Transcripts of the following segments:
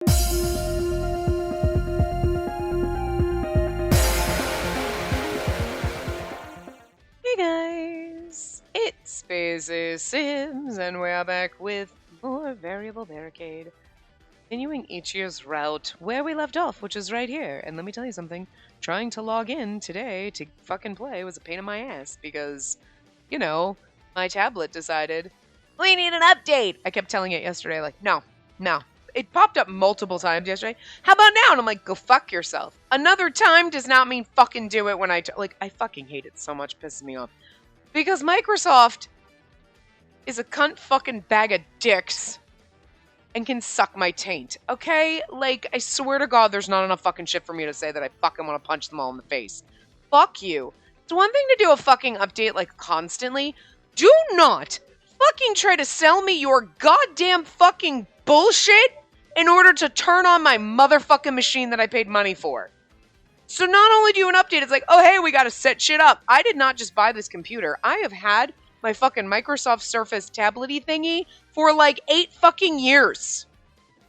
Hey guys, it's Spacey Sims, and we're back with more Variable Barricade. Continuing each year's route where we left off, which is right here. And let me tell you something, trying to log in today to fucking play was a pain in my ass because, you know, my tablet decided, we need an update! I kept telling it yesterday, like, no. It popped up multiple times yesterday. How about now? And I'm like, go fuck yourself. Another time does not mean fucking do it when I fucking hate it so much, pisses me off. Because Microsoft is a cunt fucking bag of dicks and can suck my taint, okay? Like, I swear to God, there's not enough fucking shit for me to say that I fucking want to punch them all in the face. Fuck you. It's one thing to do a fucking update, like, constantly. Do not fucking try to sell me your goddamn fucking bullshit in order to turn on my motherfucking machine that I paid money for. So not only do you an update, it's like, oh, hey, we gotta set shit up. I did not just buy this computer. I have had my fucking Microsoft Surface tablet-y thingy for like 8 fucking years.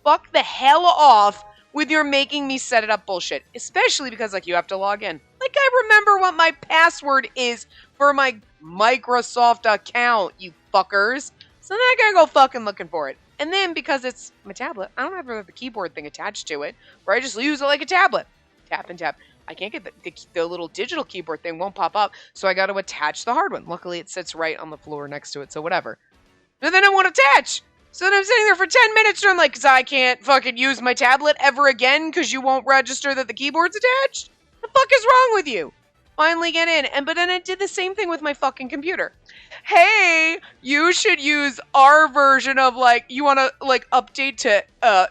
Fuck the hell off with your making me set it up bullshit. Especially because, like, you have to log in. Like, I remember what my password is for my Microsoft account, you fuckers. So then I gotta go fucking looking for it. And then, because it's my tablet, I don't have the keyboard thing attached to it, where I just use it like a tablet. Tap and tap. I can't get the little digital keyboard thing won't pop up, so I got to attach the hard one. Luckily, it sits right on the floor next to it, so whatever. And then I won't attach. So then I'm sitting there for 10 minutes, and I'm like, because I can't fucking use my tablet ever again because you won't register that the keyboard's attached? The fuck is wrong with you? Finally get in. But then it did the same thing with my fucking computer. Hey, you should use our version of, like, you want to, like, update to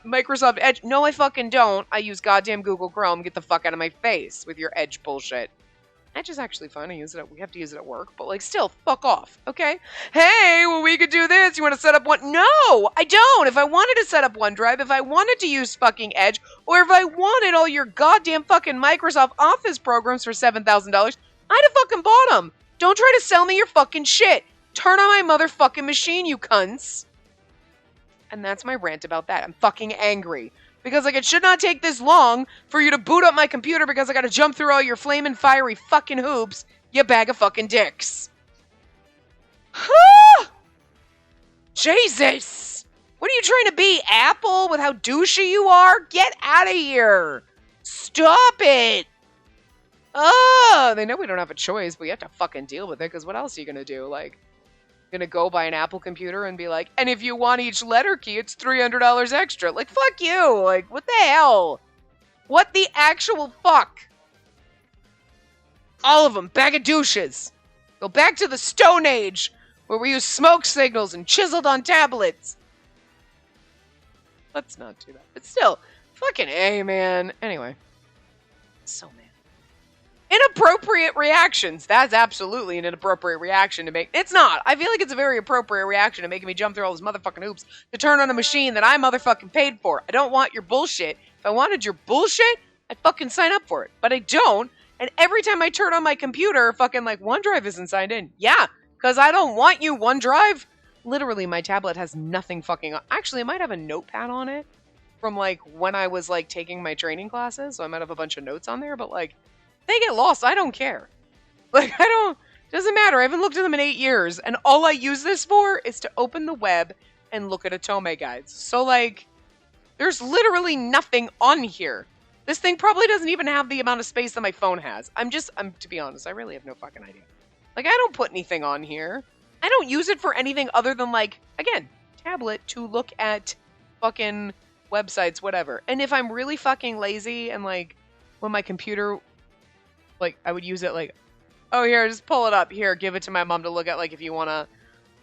Microsoft Edge. No, I fucking don't. I use goddamn Google Chrome. Get the fuck out of my face with your Edge bullshit. Edge is actually fun. We have to use it at work, but, like, still, fuck off, okay? Hey, well, we could do this. You want to set up one? No, I don't. If I wanted to set up OneDrive, if I wanted to use fucking Edge, or if I wanted all your goddamn fucking Microsoft Office programs for $7,000, I'd have fucking bought them. Don't try to sell me your fucking shit. Turn on my motherfucking machine, you cunts. And that's my rant about that. I'm fucking angry. Because, like, it should not take this long for you to boot up my computer because I gotta jump through all your flaming fiery fucking hoops, you bag of fucking dicks. Jesus! What are you trying to be, Apple, with how douchey you are? Get out of here! Stop it! Oh, they know we don't have a choice, but we have to fucking deal with it, because what else are you gonna do? Like, gonna go buy an Apple computer and be like, and if you want each letter key, it's $300 extra. Like, fuck you! Like, what the hell? What the actual fuck? All of them, bag of douches. Go back to the Stone Age, where we use smoke signals and chiseled on tablets. Let's not do that. But still, fucking A, man. Anyway. So mad. Inappropriate reactions. That's absolutely an inappropriate reaction to make. It's not. I feel like it's a very appropriate reaction to making me jump through all those motherfucking hoops to turn on a machine that I motherfucking paid for. I don't want your bullshit. If I wanted your bullshit, I'd fucking sign up for it. But I don't. And every time I turn on my computer, fucking like OneDrive isn't signed in. Yeah, because I don't want you, OneDrive. Literally, my tablet has nothing fucking on. Actually, it might have a notepad on it from like when I was like taking my training classes. So I might have a bunch of notes on there, but like, they get lost. I don't care. Like, doesn't matter. I haven't looked at them in 8 years. And all I use this for is to open the web and look at Otome guides. So, like, there's literally nothing on here. This thing probably doesn't even have the amount of space that my phone has. To be honest, I really have no fucking idea. Like, I don't put anything on here. I don't use it for anything other than, like, again, tablet to look at fucking websites, whatever. And if I'm really fucking lazy and, like, when my computer... Like, I would use it like, oh, here, just pull it up. Here, give it to my mom to look at, like, if you want to,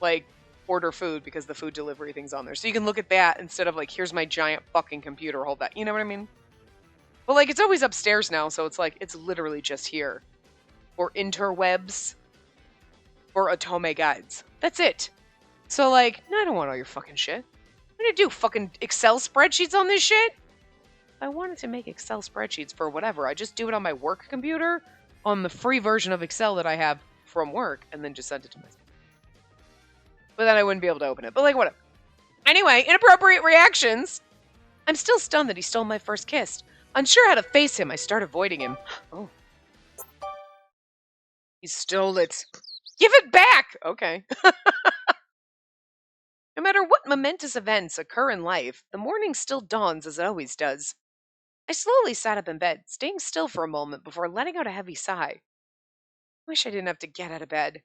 like, order food because the food delivery thing's on there. So you can look at that instead of, like, here's my giant fucking computer, hold that. You know what I mean? But, like, it's always upstairs now, so it's, like, it's literally just here. Or interwebs. Or Otome guides. That's it. So, like, no, I don't want all your fucking shit. What do you do? Fucking Excel spreadsheets on this shit? If I wanted to make Excel spreadsheets for whatever, I just do it on my work computer, on the free version of Excel that I have from work, and then just send it to myself. But then I wouldn't be able to open it. But, like, whatever. Anyway, inappropriate reactions. I'm still stunned that he stole my first kiss. Unsure how to face him, I start avoiding him. Oh. He stole it. Give it back! Okay. No matter what momentous events occur in life, the morning still dawns as it always does. I slowly sat up in bed, staying still for a moment before letting out a heavy sigh. Wish I didn't have to get out of bed.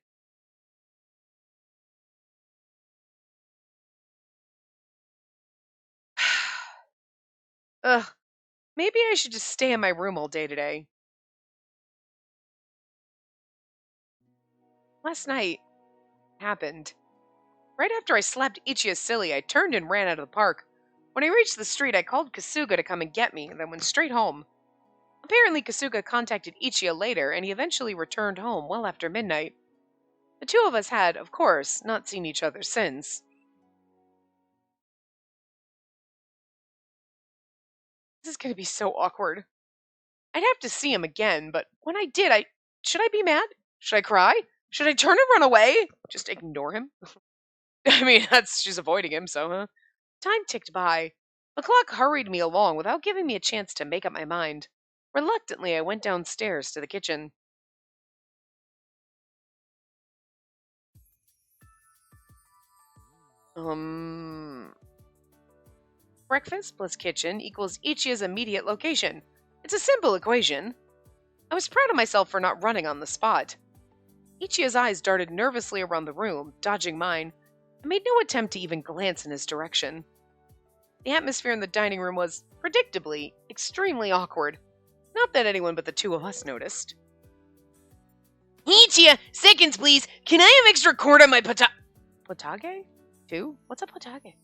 Ugh, maybe I should just stay in my room all day today. Last night happened. Right after I slapped Ichiya silly, I turned and ran out of the park. When I reached the street, I called Kasuga to come and get me, and then went straight home. Apparently, Kasuga contacted Ichiya later, and he eventually returned home well after midnight. The two of us had, of course, not seen each other since. This is going to be so awkward. I'd have to see him again, but when I did, should I be mad? Should I cry? Should I turn and run away? Just ignore him? I mean, she's avoiding him, so, huh? Time ticked by. The clock hurried me along without giving me a chance to make up my mind. Reluctantly, I went downstairs to the kitchen. Breakfast plus kitchen equals Ichiya's immediate location. It's a simple equation. I was proud of myself for not running on the spot. Ichiya's eyes darted nervously around the room, dodging mine. I made no attempt to even glance in his direction. The atmosphere in the dining room was, predictably, extremely awkward. Not that anyone but the two of us noticed. Ichiya, seconds please! Can I have extra corn on my potage? Two? What's a potage?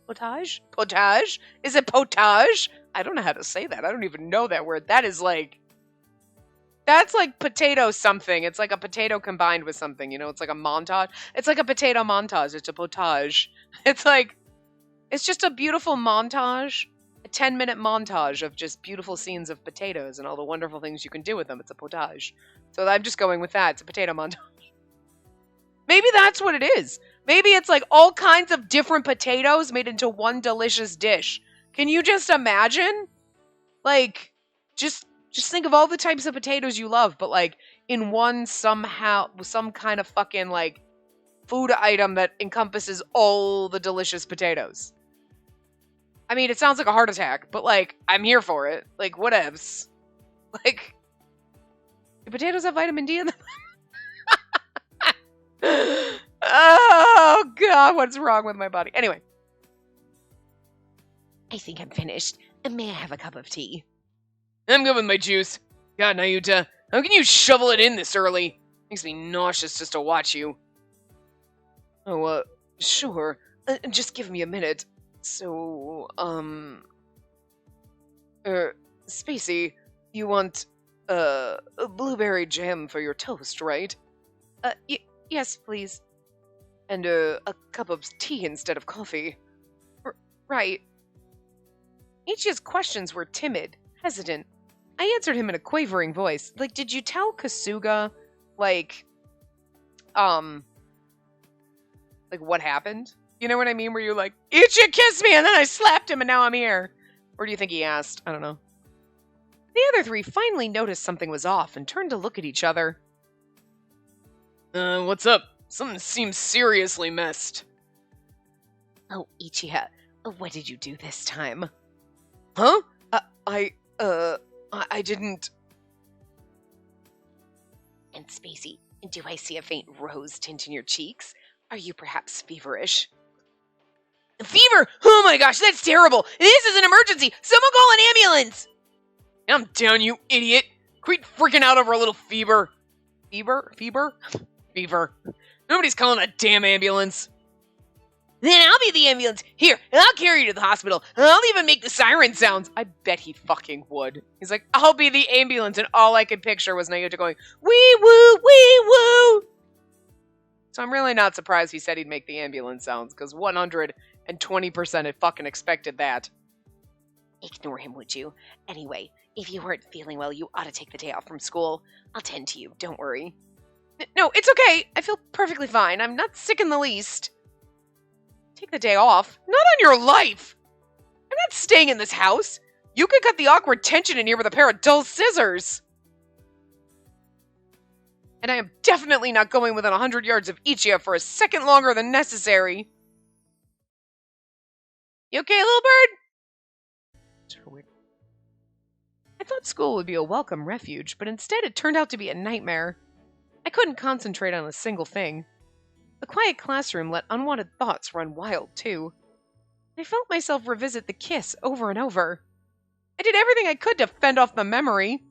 Potage? Potage? Is it potage? I don't know how to say that. I don't even know that word. That's like potato something. It's like a potato combined with something, it's like a montage. It's like a potato montage. It's a potage. It's just a beautiful montage, a 10-minute montage of just beautiful scenes of potatoes and all the wonderful things you can do with them. It's a potage. So I'm just going with that. It's a potato montage. Maybe that's what it is. Maybe it's like all kinds of different potatoes made into one delicious dish. Can you just imagine? Like, just think of all the types of potatoes you love, but like in one somehow, some kind of fucking like food item that encompasses all the delicious potatoes. I mean, it sounds like a heart attack, but like, I'm here for it. Like, whatevs. Like, do potatoes have vitamin D in them? Oh, God, what's wrong with my body? Anyway. I think I'm finished. May I have a cup of tea? I'm good with my juice. God, Nayuta, how can you shovel it in this early? Makes me nauseous just to watch you. Oh, sure. Just give me a minute. So, Spacey, you want, a blueberry jam for your toast, right? Yes, please. And, a cup of tea instead of coffee. Right. Ichiya's questions were timid, hesitant. I answered him in a quavering voice. Like, did you tell Kasuga, like what happened? You know what I mean? Where you're like, Ichiya kissed me and then I slapped him and now I'm here. Or do you think he asked? I don't know. The other three finally noticed something was off and turned to look at each other. What's up? Something seems seriously messed. Oh, Ichiya, what did you do this time? Huh? I didn't... And Spacey, do I see a faint rose tint in your cheeks? Are you perhaps feverish? Fever? Oh my gosh, that's terrible! This is an emergency! Someone call an ambulance! I'm down, you idiot! Quit freaking out over a little fever. Fever? Fever? Fever. Nobody's calling a damn ambulance. Then I'll be the ambulance. Here, and I'll carry you to the hospital. And I'll even make the siren sounds. I bet he fucking would. He's like, I'll be the ambulance. And all I could picture was Nayuta going, wee woo, wee woo. So I'm really not surprised he said he'd make the ambulance sounds, because 120% had fucking expected that. Ignore him, would you? Anyway, if you weren't feeling well, you ought to take the day off from school. I'll tend to you, don't worry. No, it's okay. I feel perfectly fine. I'm not sick in the least. Take the day off? Not on your life! I'm not staying in this house. You could cut the awkward tension in here with a pair of dull scissors. And I am definitely not going within 100 yards of Ichia for a second longer than necessary. You okay, little bird? I thought school would be a welcome refuge, but instead it turned out to be a nightmare. I couldn't concentrate on a single thing. The quiet classroom let unwanted thoughts run wild, too. I felt myself revisit the kiss over and over. I did everything I could to fend off the memory.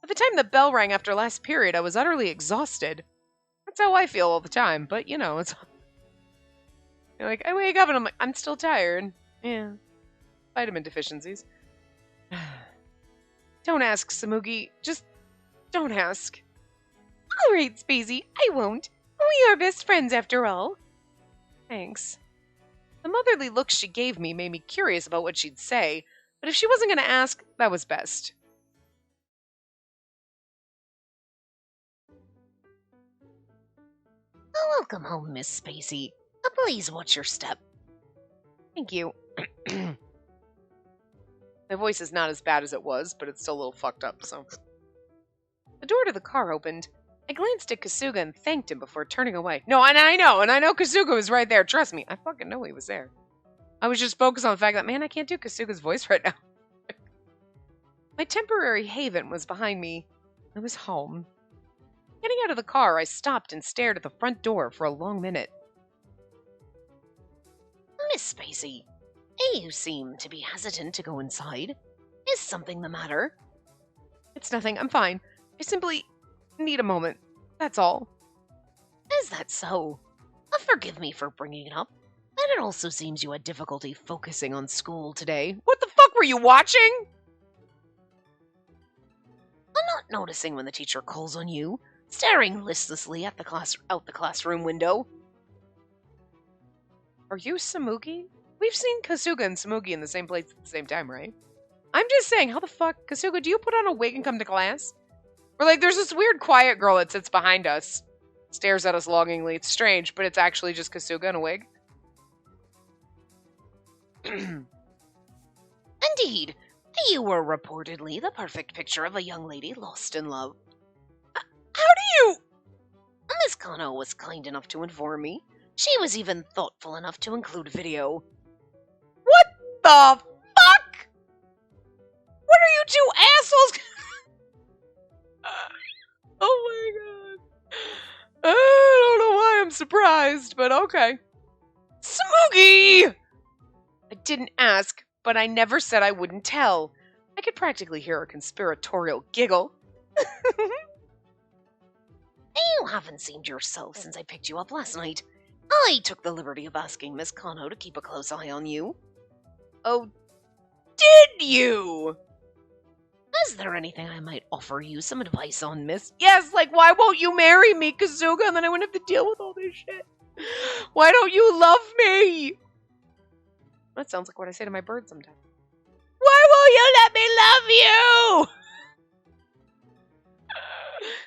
By the time the bell rang after last period, I was utterly exhausted. That's how I feel all the time, but it's... Like, I wake up and I'm like, I'm still tired. Yeah. Vitamin deficiencies. Don't ask, Samugi. Just don't ask. All right, Spacey, I won't. We are best friends after all. Thanks. The motherly look she gave me made me curious about what she'd say, but if she wasn't going to ask, that was best. Welcome home, Miss Spacey. Please watch your step. Thank you. My voice is not as bad as it was, but it's still a little fucked up, so... The door to the car opened. I glanced at Kasuga and thanked him before turning away. No, and I know Kasuga was right there. Trust me, I fucking know he was there. I was just focused on the fact that, man, I can't do Kasuga's voice right now. My temporary haven was behind me. I was home. Getting out of the car, I stopped and stared at the front door for a long minute. Miss Spacey, you seem to be hesitant to go inside. Is something the matter? It's nothing. I'm fine. I simply need a moment. That's all. Is that so? Forgive me for bringing it up, but it also seems you had difficulty focusing on school today. What the fuck were you watching? I'm not noticing when the teacher calls on you, staring listlessly at out the classroom window. Are you Samugi? We've seen Kasuga and Samugi in the same place at the same time, right? I'm just saying, how the fuck, Kasuga, do you put on a wig and come to class? Or like, there's this weird quiet girl that sits behind us, stares at us longingly. It's strange, but it's actually just Kasuga in a wig. Indeed, you were reportedly the perfect picture of a young lady lost in love. How do you... Miss Kano was kind enough to inform me. She was even thoughtful enough to include a video. What the fuck? What are you two assholes? Oh my god. I don't know why I'm surprised, but okay. Smoogie! I didn't ask, but I never said I wouldn't tell. I could practically hear a conspiratorial giggle. You haven't seemed yourself since I picked you up last night. I took the liberty of asking Miss Kano to keep a close eye on you. Oh, did you? Is there anything I might offer you some advice on, miss? Yes, like, why won't you marry me, Kasuga, and then I wouldn't have to deal with all this shit? Why don't you love me? That sounds like what I say to my bird sometimes. Why won't you let me love you?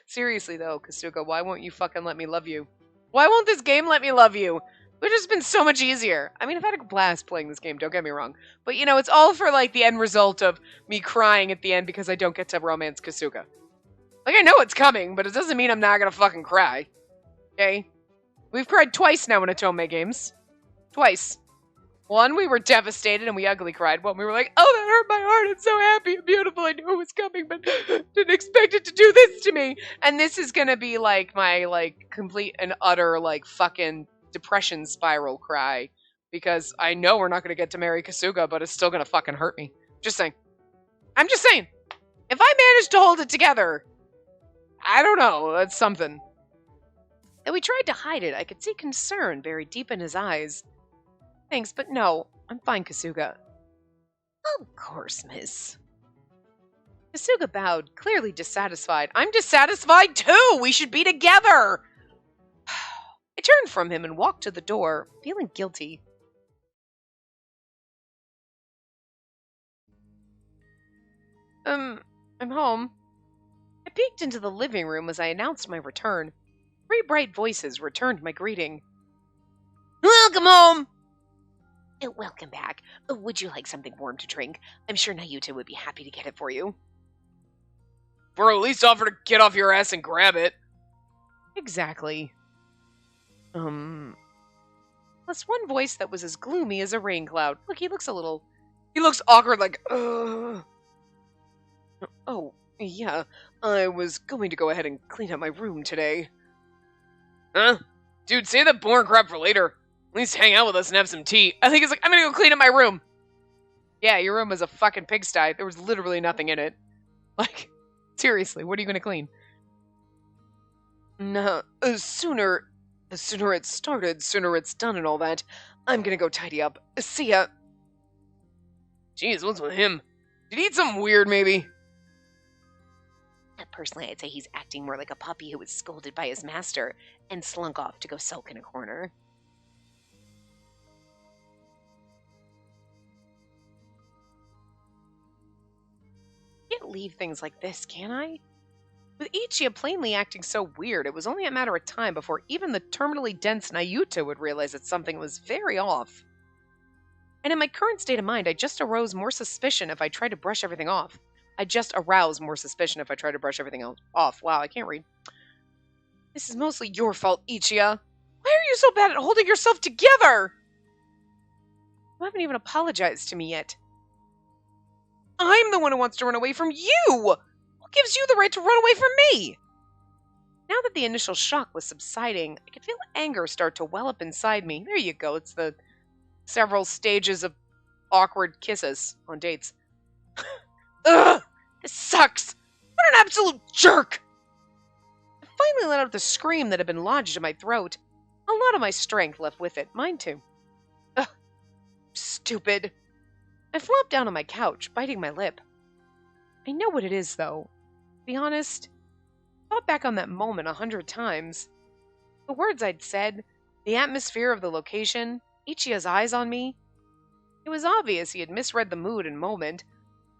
Seriously, though, Kasuga, why won't you fucking let me love you? Why won't this game let me love you? It would have just been so much easier. I mean, I've had a blast playing this game, don't get me wrong. But, it's all for, like, the end result of me crying at the end because I don't get to romance Kasuga. Like, I know it's coming, but it doesn't mean I'm not gonna fucking cry. Okay? We've cried twice now in Otome games. Twice. One, we were devastated and we ugly cried. One, we were like, oh, that hurt my heart. It's so happy and beautiful. I knew it was coming, but didn't expect it to do this to me. And this is gonna be, like, my, like, complete and utter, like, fucking depression spiral cry. Because I know we're not gonna get to marry Kasuga, but it's still gonna fucking hurt me. Just saying. I'm just saying. If I manage to hold it together, I don't know. That's something. Though he tried to hide it, I could see concern buried deep in his eyes. Thanks, but no. I'm fine, Kasuga. Of course, miss. Kasuga bowed, clearly dissatisfied. I'm dissatisfied too! We should be together! I turned from him and walked to the door, feeling guilty. I'm home. I peeked into the living room as I announced my return. 3 bright voices returned my greeting. Welcome home! Welcome back. Would you like something warm to drink? I'm sure Nayuta would be happy to get it for you. Or at least offer to get off your ass and grab it. Exactly. Plus one voice that was as gloomy as a rain cloud. Look, he looks awkward, like, ugh. Oh, yeah, I was going to go ahead and clean up my room today. Huh? Dude, save that boring crap for later. At least hang out with us and have some tea. I think it's like, I'm gonna go clean up my room. Yeah, your room was a fucking pigsty. There was literally nothing in it. Like, seriously, what are you gonna clean? No, sooner it's started, sooner it's done and all that. I'm gonna go tidy up. See ya. Jeez, what's with him? Did he eat something weird, maybe? Personally, I'd say he's acting more like a puppy who was scolded by his master and slunk off to go sulk in a corner. Can't leave things like this, can I? With Ichiya plainly acting so weird, it was only a matter of time before even the terminally dense Nayuta would realize that something was very off. And in my current state of mind, I just arouse more suspicion if I try to brush everything off. Wow, I can't read. This is mostly your fault, Ichiya. Why are you so bad at holding yourself together? You haven't even apologized to me yet. I'm the one who wants to run away from you! Who gives you the right to run away from me? Now that the initial shock was subsiding, I could feel anger start to well up inside me. There you go, it's the several stages of awkward kisses on dates. Ugh! This sucks! What an absolute jerk! I finally let out the scream that had been lodged in my throat. A lot of my strength left with it, mine too. Ugh! Stupid. I flopped down on my couch, biting my lip. I know what it is, though. To be honest, I thought back on that moment 100 times. The words I'd said, the atmosphere of the location, Ichiya's eyes on me. It was obvious he had misread the mood and moment.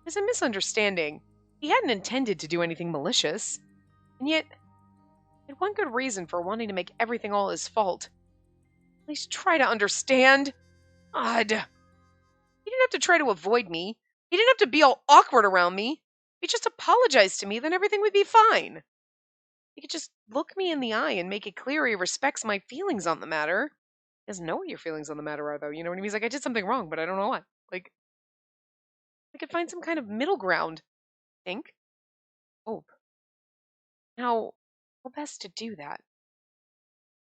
It was a misunderstanding. He hadn't intended to do anything malicious. And yet, he had one good reason for wanting to make everything all his fault. At least try to understand. Odd. He didn't have to try to avoid me. He didn't have to be all awkward around me. If he just apologized to me, then everything would be fine. He could just look me in the eye and make it clear he respects my feelings on the matter. He doesn't know what your feelings on the matter are, though. You know what I mean? He's like, I did something wrong, but I don't know what. Like, I could find some kind of middle ground. Think? Hope. Now, how best to do that?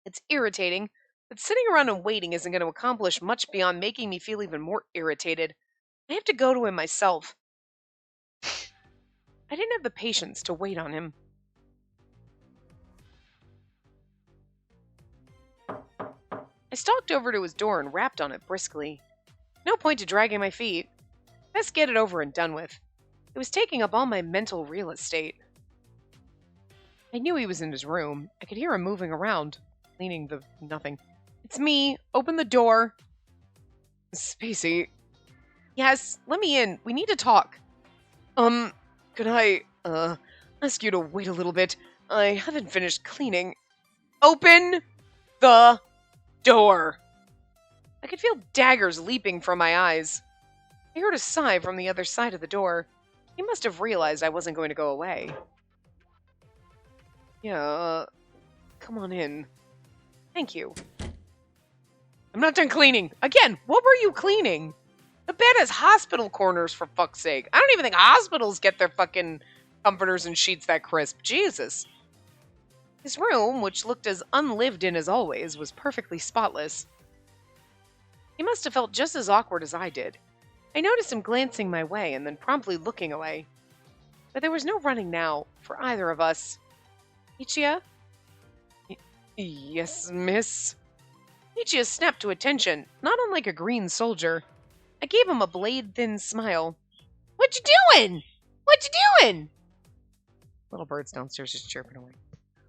It's irritating, but sitting around and waiting isn't going to accomplish much beyond making me feel even more irritated. I have to go to him myself. I didn't have the patience to wait on him. I stalked over to his door and rapped on it briskly. No point to dragging my feet. Best get it over and done with. It was taking up all my mental real estate. I knew he was in his room. I could hear him moving around, cleaning the nothing. It's me. Open the door. Spacey. Yes, let me in. We need to talk. Could I, ask you to wait a little bit? I haven't finished cleaning. Open the door. I could feel daggers leaping from my eyes. I heard a sigh from the other side of the door. He must have realized I wasn't going to go away. Yeah, come on in. Thank you. I'm not done cleaning. Again, what were you cleaning? The bed has hospital corners, for fuck's sake. I don't even think hospitals get their fucking comforters and sheets that crisp. Jesus. His room, which looked as unlived in as always, was perfectly spotless. He must have felt just as awkward as I did. I noticed him glancing my way and then promptly looking away. But there was no running now, for either of us. Ichiya? Yes, miss? Ichiya snapped to attention, not unlike a green soldier. I gave him a blade-thin smile. What you doing? What you doing? Little bird's downstairs just chirping away.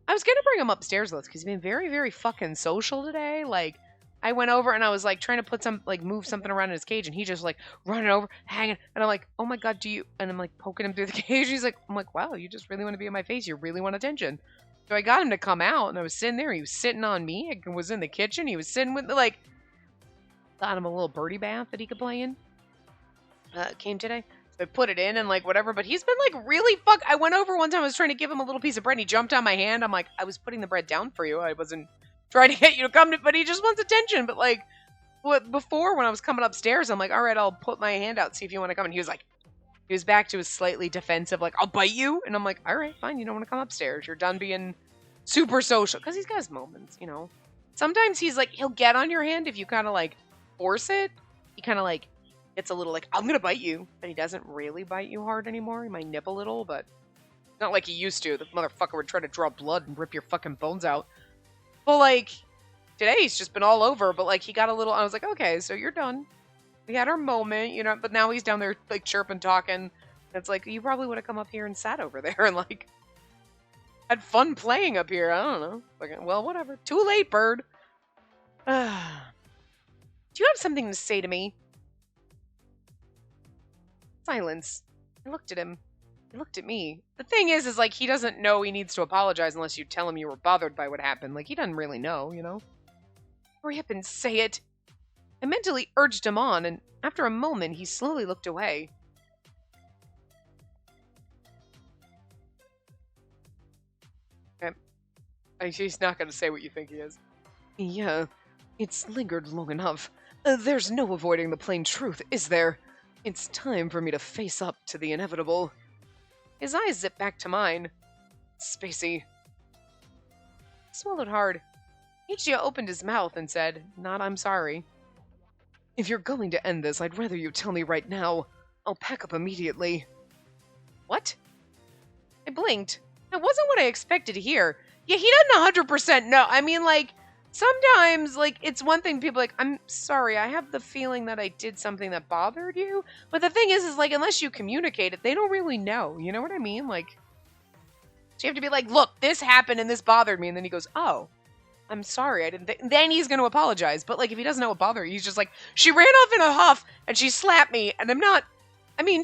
I was gonna bring him upstairs with because he's been very, very fucking social today. Like, I went over and I was like trying to move something around in his cage, and he just like running over, hanging, and I'm like, oh my god, do you? And I'm like poking him through the cage. He's like, I'm like, wow, you just really want to be in my face. You really want attention. So I got him to come out, and I was sitting there. He was sitting on me. I was in the kitchen. He was sitting with like. got him a little birdie bath that he could play in. Came today. So I put it in and like whatever, but he's been like really I went over one time, I was trying to give him a little piece of bread and he jumped on my hand. I'm like, I was putting the bread down for you. I wasn't trying to get you to come to, but he just wants attention. But like, before when I was coming upstairs, I'm like, all right, I'll put my hand out, see if you want to come. And he was back to his slightly defensive, like, I'll bite you. And I'm like, all right, fine. You don't want to come upstairs. You're done being super social. Because he's got his moments, you know. Sometimes he's like, he'll get on your hand if you kind of like force it. He kind of like gets a little like, I'm going to bite you. But he doesn't really bite you hard anymore. He might nip a little, but not like he used to. The motherfucker would try to draw blood and rip your fucking bones out. But like, today he's just been all over. But like, he got a little, I was like, okay, so you're done. We had our moment, you know, but now he's down there like chirping, talking. It's like, you probably would have come up here and sat over there and like had fun playing up here. I don't know. Like, well, whatever. Too late, bird. Do you have something to say to me? Silence. I looked at him. He looked at me. The thing is like, he doesn't know he needs to apologize unless you tell him you were bothered by what happened. Like, he doesn't really know, you know? Hurry up and say it. I mentally urged him on, and after a moment, he slowly looked away. Okay. He's not going to say what you think he is. Yeah, it's lingered long enough. There's no avoiding the plain truth, is there? It's time for me to face up to the inevitable. His eyes zipped back to mine. Spacey. He swallowed hard. Ichia opened his mouth and said, "Not I'm sorry." If you're going to end this, I'd rather you tell me right now. I'll pack up immediately. What? I blinked. That wasn't what I expected to hear. Yeah, he doesn't 100% know. I mean, like, sometimes, like, it's one thing people like, I'm sorry, I have the feeling that I did something that bothered you. But the thing is like, unless you communicate it, they don't really know. You know what I mean? Like, so you have to be like, look, this happened and this bothered me. And then he goes, oh. I'm sorry, I didn't then he's going to apologize. But, like, if he doesn't know what bothered you, he's just like, she ran off in a huff, and she slapped me, and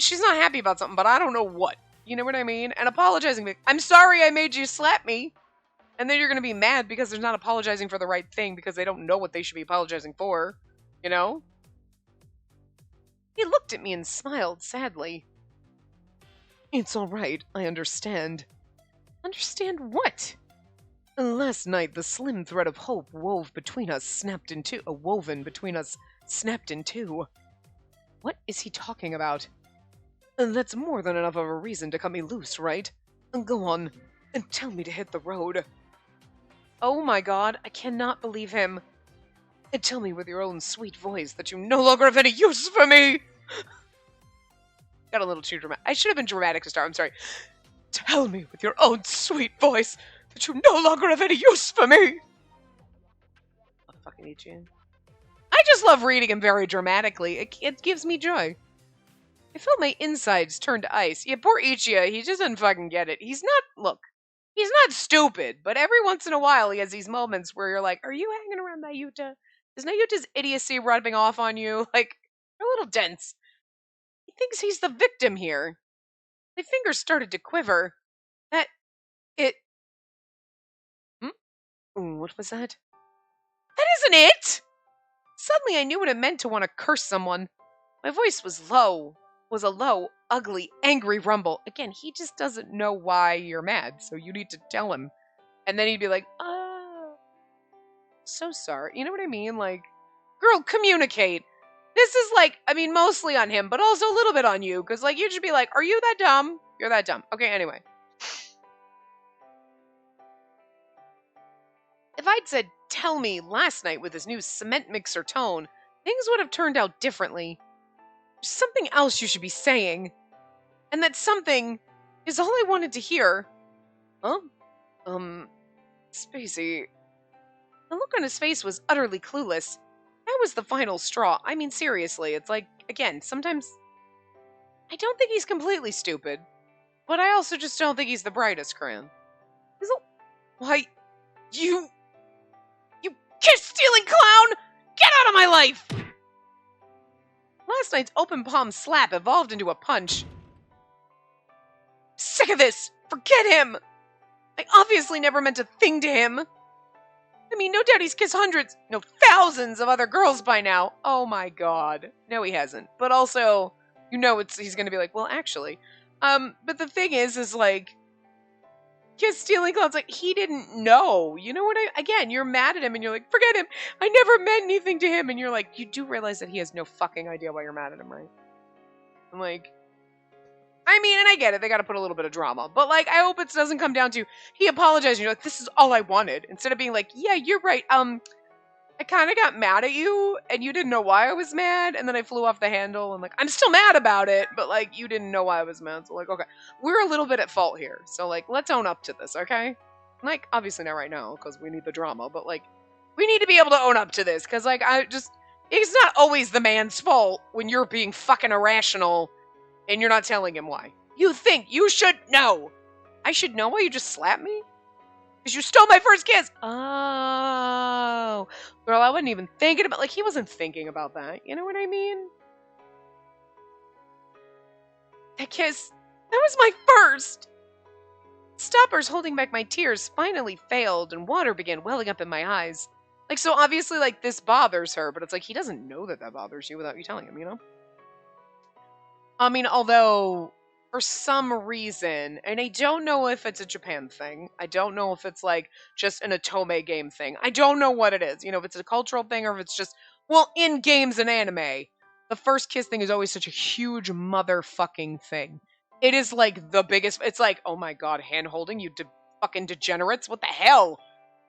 she's not happy about something, but I don't know what. You know what I mean? And apologizing, like, I'm sorry I made you slap me. And then you're going to be mad because they're not apologizing for the right thing because they don't know what they should be apologizing for. You know? He looked at me and smiled sadly. It's all right, I understand. Understand what? Last night, the slim thread of hope woven between us snapped in two. What is he talking about? That's more than enough of a reason to cut me loose, right? Go on, and tell me to hit the road. Oh my god, I cannot believe him. And tell me with your own sweet voice that you no longer have any use for me! Got a little too dramatic. I should have been dramatic to start, I'm sorry. Tell me with your own sweet voice that you no longer have any use for me! I'll fucking eat you. I just love reading him very dramatically. It gives me joy. I felt my insides turn to ice. Yeah, poor Ichia, he just doesn't fucking get it. He's not stupid, but every once in a while he has these moments where you're like, are you hanging around Nayuta? Is Nayuta's idiocy rubbing off on you? Like, you're a little dense. He thinks he's the victim here. My fingers started to quiver. What was that? That isn't it! Suddenly I knew what it meant to want to curse someone. My voice was a low, ugly, angry rumble. Again, he just doesn't know why you're mad, so you need to tell him. And then he'd be like, oh, so sorry. You know what I mean? Like, girl, communicate. This is like, I mean, mostly on him, but also a little bit on you. Because, like, you should be like, are you that dumb? You're that dumb. Okay, anyway. If I'd said, tell me, last night with his new cement mixer tone, things would have turned out differently. There's something else you should be saying. And that something is all I wanted to hear. Huh? Spacey. The look on his face was utterly clueless. That was the final straw. I mean, seriously, it's like, again, sometimes I don't think he's completely stupid, but I also just don't think he's the brightest crayon. Why, you kiss-stealing clown! Get out of my life! Last night's open palm slap evolved into a punch. Sick of this! Forget him! I obviously never meant a thing to him. I mean, no doubt he's kissed hundreds, no, thousands of other girls by now. Oh my god. No, he hasn't. But also, he's gonna be like, well, actually. But the thing is like, kiss stealing clowns, like, he didn't know. You know what again, you're mad at him and you're like, forget him. I never meant anything to him. And you're like, you do realize that he has no fucking idea why you're mad at him, right? I'm like, I mean, and I get it, they gotta put a little bit of drama. But like, I hope it doesn't come down to, he apologized and you're like, this is all I wanted. Instead of being like, yeah, you're right. I kind of got mad at you and you didn't know why I was mad. And then I flew off the handle and like, I'm still mad about it. But like, you didn't know why I was mad. So like, okay, we're a little bit at fault here. So like, let's own up to this, okay? Like, obviously not right now because we need the drama. But like, we need to be able to own up to this. Because like, it's not always the man's fault when you're being fucking irrational and you're not telling him why. You think you should know. I should know why you just slapped me? Because you stole my first kiss. Oh. Girl, I wasn't even thinking about, like, he wasn't thinking about that. You know what I mean? That kiss, that was my first. Stoppers holding back my tears finally failed and water began welling up in my eyes. Like, so obviously, like, this bothers her, but it's like, he doesn't know that bothers you without you telling him, you know? I mean, although, for some reason, and I don't know if it's a Japan thing. I don't know if it's, like, just an Otome game thing. I don't know what it is. You know, if it's a cultural thing or if it's just, well, in games and anime, the first kiss thing is always such a huge motherfucking thing. It is, like, the biggest, it's like, oh my god, hand-holding, you fucking degenerates? What the hell?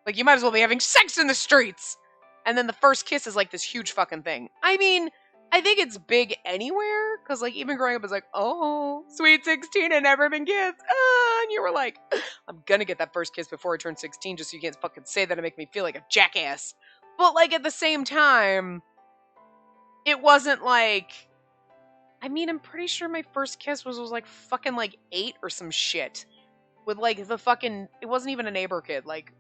Like, you might as well be having sex in the streets! And then the first kiss is, like, this huge fucking thing. I mean, I think it's big anywhere, because, like, even growing up, it's like, oh, sweet 16 and never been kissed. And you were like, I'm gonna get that first kiss before I turn 16, just so you can't fucking say that and make me feel like a jackass. But, like, at the same time, it wasn't like, I mean, I'm pretty sure my first kiss was like, fucking, like, 8 or some shit. With, like, the fucking, it wasn't even a neighbor kid. Like,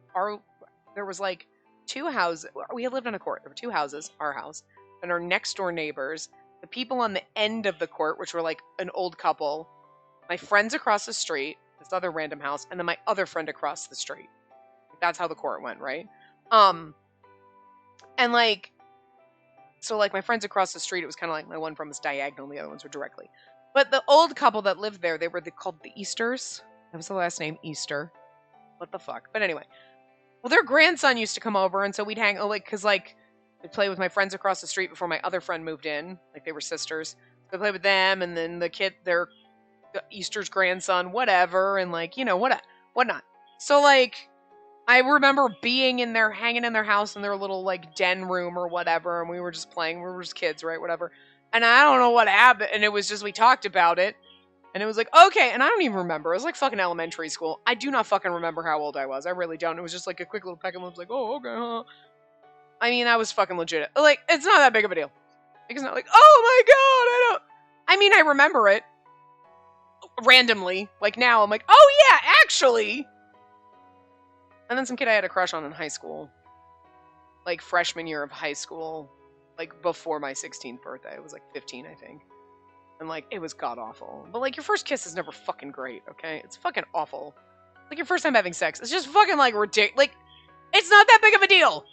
there was, like, 2 houses. We had lived in a court. There were 2 houses, our house, and our next door neighbors, the people on the end of the court, which were like an old couple, my friends across the street, this other random house, and then my other friend across the street. That's how the court went, right? And like, so like my friends across the street, it was kind of like my one from was diagonal, the other ones were directly. But the old couple that lived there, they were called the Easters. That was the last name, Easter. What the fuck? But anyway, well, their grandson used to come over, and so we'd hang, like, because like, I'd play with my friends across the street before my other friend moved in. Like, they were sisters. So I'd play with them, and then the kid, their Easter's grandson, whatever, and, like, you know, whatnot. So, like, I remember being in there, hanging in their house in their little, like, den room or whatever, and we were just playing. We were just kids, right? Whatever. And I don't know what happened, and it was just, we talked about it, and it was like, okay, and I don't even remember. It was like fucking elementary school. I do not fucking remember how old I was. I really don't. It was just like a quick little peck and lips, like, oh, okay, huh. I mean, I was fucking legit. Like, it's not that big of a deal. It's not like, oh my god, I mean, I remember it. Randomly. Like, now, I'm like, oh yeah, actually! And then some kid I had a crush on in high school. Like, freshman year of high school. Like, before my 16th birthday. It was like 15, I think. And, like, it was god-awful. But, like, your first kiss is never fucking great, okay? It's fucking awful. Like, your first time having sex. It's just fucking, like, ridiculous. Like, it's not that big of a deal!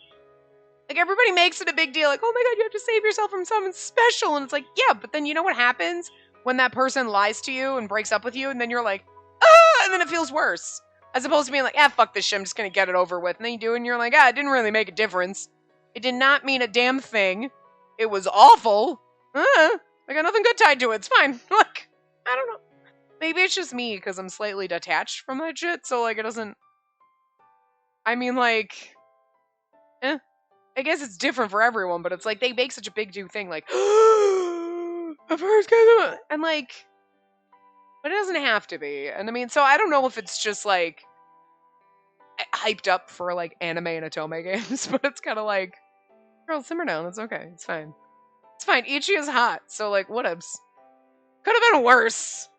Like, everybody makes it a big deal, like, oh my god, you have to save yourself from someone special, and it's like, yeah, but then you know what happens when that person lies to you and breaks up with you, and then you're like, ah, and then it feels worse. As opposed to being like, ah, fuck this shit, I'm just gonna get it over with, and then you do it, and you're like, ah, it didn't really make a difference. It did not mean a damn thing. It was awful. I got nothing good tied to it, it's fine. Like, I don't know. Maybe it's just me, because I'm slightly detached from that shit, so, like, it doesn't, I mean, like, I guess it's different for everyone, but it's like they make such a big thing, like, the first kiss, and like, but it doesn't have to be. And I mean, so I don't know if it's just like hyped up for like anime and Otome games, but it's kind of like, girl, simmer down. It's okay. It's fine. It's fine. Ichi is hot, so like, whatevs. Could have been worse.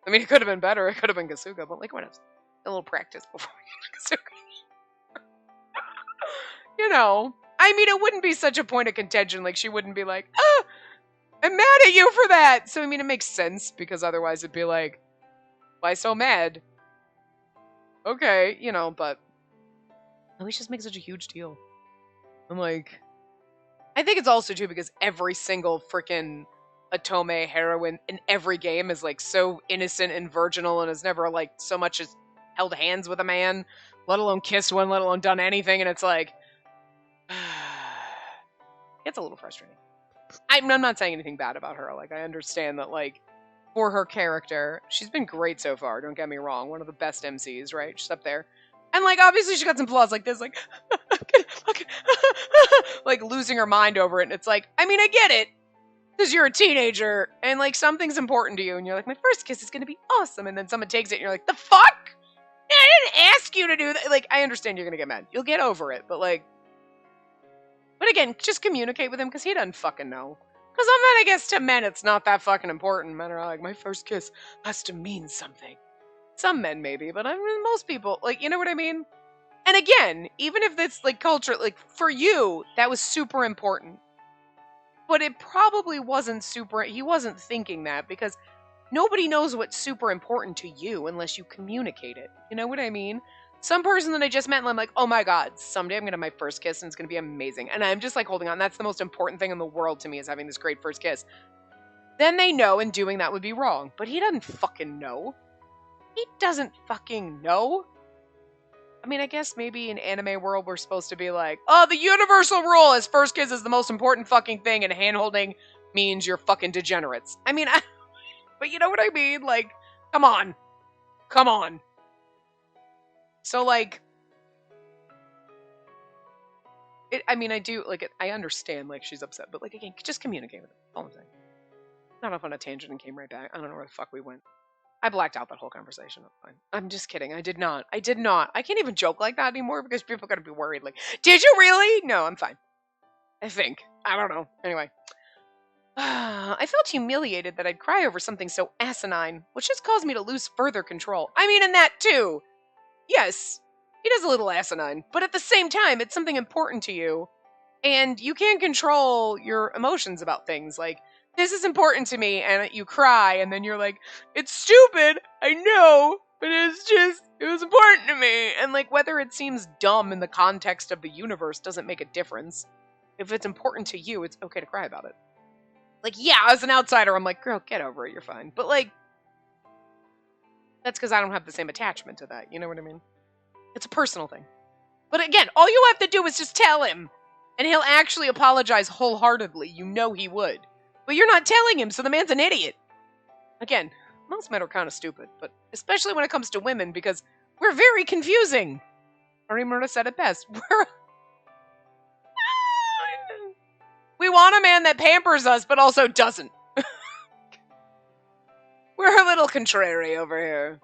I mean, it could have been better. It could have been Kasuga, but like, whatevs. A little practice before we get Kasuga. You know, I mean, it wouldn't be such a point of contention. Like, she wouldn't be like, ah, I'm mad at you for that. So, I mean, it makes sense because otherwise it'd be like, why so mad? Okay, you know, but always just make such a huge deal. I'm like, I think it's also too because every single freaking Otome heroine in every game is like so innocent and virginal and has never like so much as held hands with a man, let alone kissed one, let alone done anything, and it's like it's a little frustrating. I'm not saying anything bad about her. Like, I understand that, like, for her character, she's been great so far, don't get me wrong. One of the best MCs, right? She's up there. And, like, obviously she got some flaws like this, like, like, losing her mind over it. And it's like, I mean, I get it. Because you're a teenager, and, like, something's important to you. And you're like, my first kiss is going to be awesome. And then someone takes it, and you're like, the fuck? I didn't ask you to do that. Like, I understand you're going to get mad. You'll get over it. But, like, but again, just communicate with him, because he doesn't fucking know. Because I guess to men, it's not that fucking important. Men are like, my first kiss has to mean something. Some men, maybe, but I mean, most people, like, you know what I mean? And again, even if it's, like, culture, like, for you, that was super important. But it probably wasn't super, he wasn't thinking that, because nobody knows what's super important to you unless you communicate it. You know what I mean? Some person that I just met, and I'm like, oh my god, someday I'm going to have my first kiss, and it's going to be amazing. And I'm just, like, holding on. That's the most important thing in the world to me, is having this great first kiss. Then they know, and doing that would be wrong. But he doesn't fucking know. He doesn't fucking know. I mean, I guess maybe in anime world we're supposed to be like, oh, the universal rule is first kiss is the most important fucking thing, and hand-holding means you're fucking degenerates. I mean, but you know what I mean? Like, come on. Come on. So, like, I mean, I do, like, I understand, like, she's upset, but, like, again, just communicate with her. All I'm saying. Got off on a tangent and came right back. I don't know where the fuck we went. I blacked out that whole conversation. That's fine. I'm just kidding. I did not. I can't even joke like that anymore because people are going to be worried. Like, did you really? No, I'm fine. I think. I don't know. Anyway. I felt humiliated that I'd cry over something so asinine, which just caused me to lose further control. I mean, and that too. Yes, it is a little asinine, but at the same time, it's something important to you, and you can't control your emotions about things. Like, this is important to me, and you cry, and then you're like, it's stupid, I know, but it was important to me. And, like, whether it seems dumb in the context of the universe doesn't make a difference. If it's important to you, it's okay to cry about it. Like, yeah, as an outsider, I'm like, girl, get over it, you're fine. But, like, that's because I don't have the same attachment to that, you know what I mean? It's a personal thing. But again, all you have to do is just tell him, and he'll actually apologize wholeheartedly. You know he would. But you're not telling him, so the man's an idiot. Again, most men are kind of stupid, but especially when it comes to women, because we're very confusing. Arimura said it best. We want a man that pampers us, but also doesn't. We're a little contrary over here.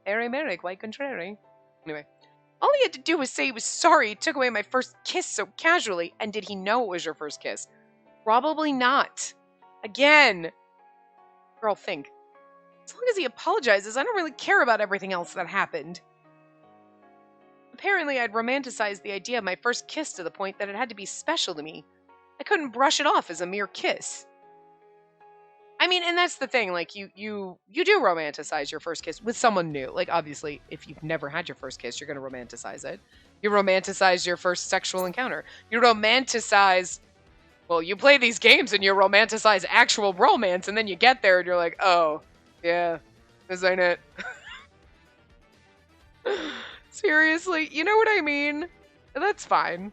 Airy Merrick, quite contrary. Anyway, all he had to do was say he was sorry he took away my first kiss so casually, and did he know it was your first kiss? Probably not. Again. Girl, think. As long as he apologizes, I don't really care about everything else that happened. Apparently, I'd romanticized the idea of my first kiss to the point that it had to be special to me. I couldn't brush it off as a mere kiss. I mean, and that's the thing, like, you do romanticize your first kiss with someone new. Like, obviously, if you've never had your first kiss, you're going to romanticize it. You romanticize your first sexual encounter. You romanticize, well, you play these games and you romanticize actual romance, and then you get there and you're like, oh, yeah, this ain't it. Seriously, you know what I mean? That's fine.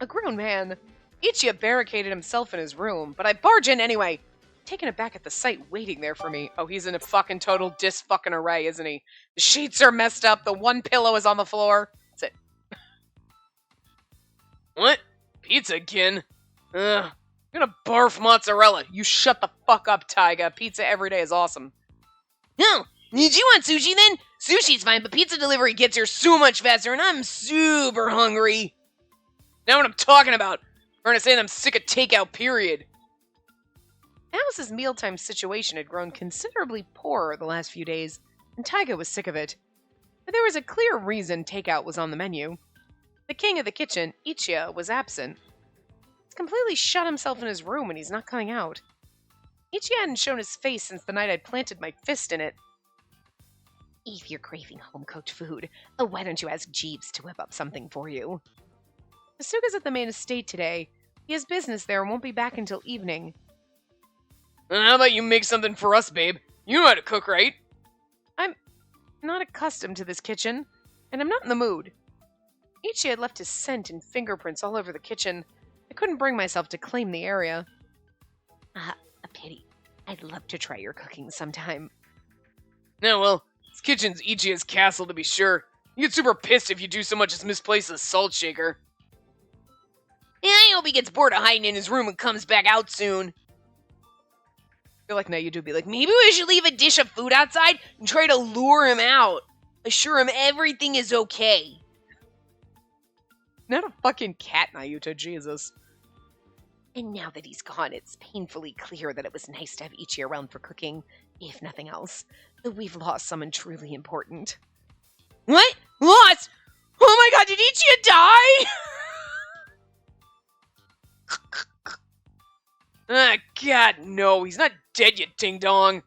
A grown man. Ichiya barricaded himself in his room, but I barge in anyway, taken aback at the sight waiting there for me. Oh, he's in a fucking total dis-fucking array, isn't he? The sheets are messed up, the one pillow is on the floor. That's it. What? Pizza again? Ugh. I'm gonna barf mozzarella. You shut the fuck up, Taiga. Pizza every day is awesome. No, did you want sushi then? Sushi's fine, but pizza delivery gets here so much faster, and I'm super hungry. Now what I'm talking about. I'm trying to say that I'm sick of takeout, period. Alice's mealtime situation had grown considerably poorer the last few days, and Taiga was sick of it. But there was a clear reason takeout was on the menu. The king of the kitchen, Ichiya, was absent. He's completely shut himself in his room and he's not coming out. Ichiya hadn't shown his face since the night I'd planted my fist in it. If you're craving home-cooked food, why don't you ask Jeeves to whip up something for you? Kasuga's at the main estate today. He has business there and won't be back until evening. How about you make something for us, babe? You know how to cook, right? I'm not accustomed to this kitchen, and I'm not in the mood. Ichi had left his scent and fingerprints all over the kitchen. I couldn't bring myself to claim the area. A pity. I'd love to try your cooking sometime. Yeah, well, this kitchen's Ichi's castle to be sure. You get super pissed if you do so much as misplace a salt shaker. Yeah, I hope he gets bored of hiding in his room and comes back out soon. I feel like now you do be like, Maybe we should leave a dish of food outside and try to lure him out. Assure him everything is okay. not a fucking cat, Nayuta, Jesus. And now that he's gone, it's painfully clear that it was nice to have Ichi around for cooking, if nothing else. We've lost someone truly important. What? Lost? Oh my god, did Ichi die? Ah, god, no, he's not dead yet, ding dong.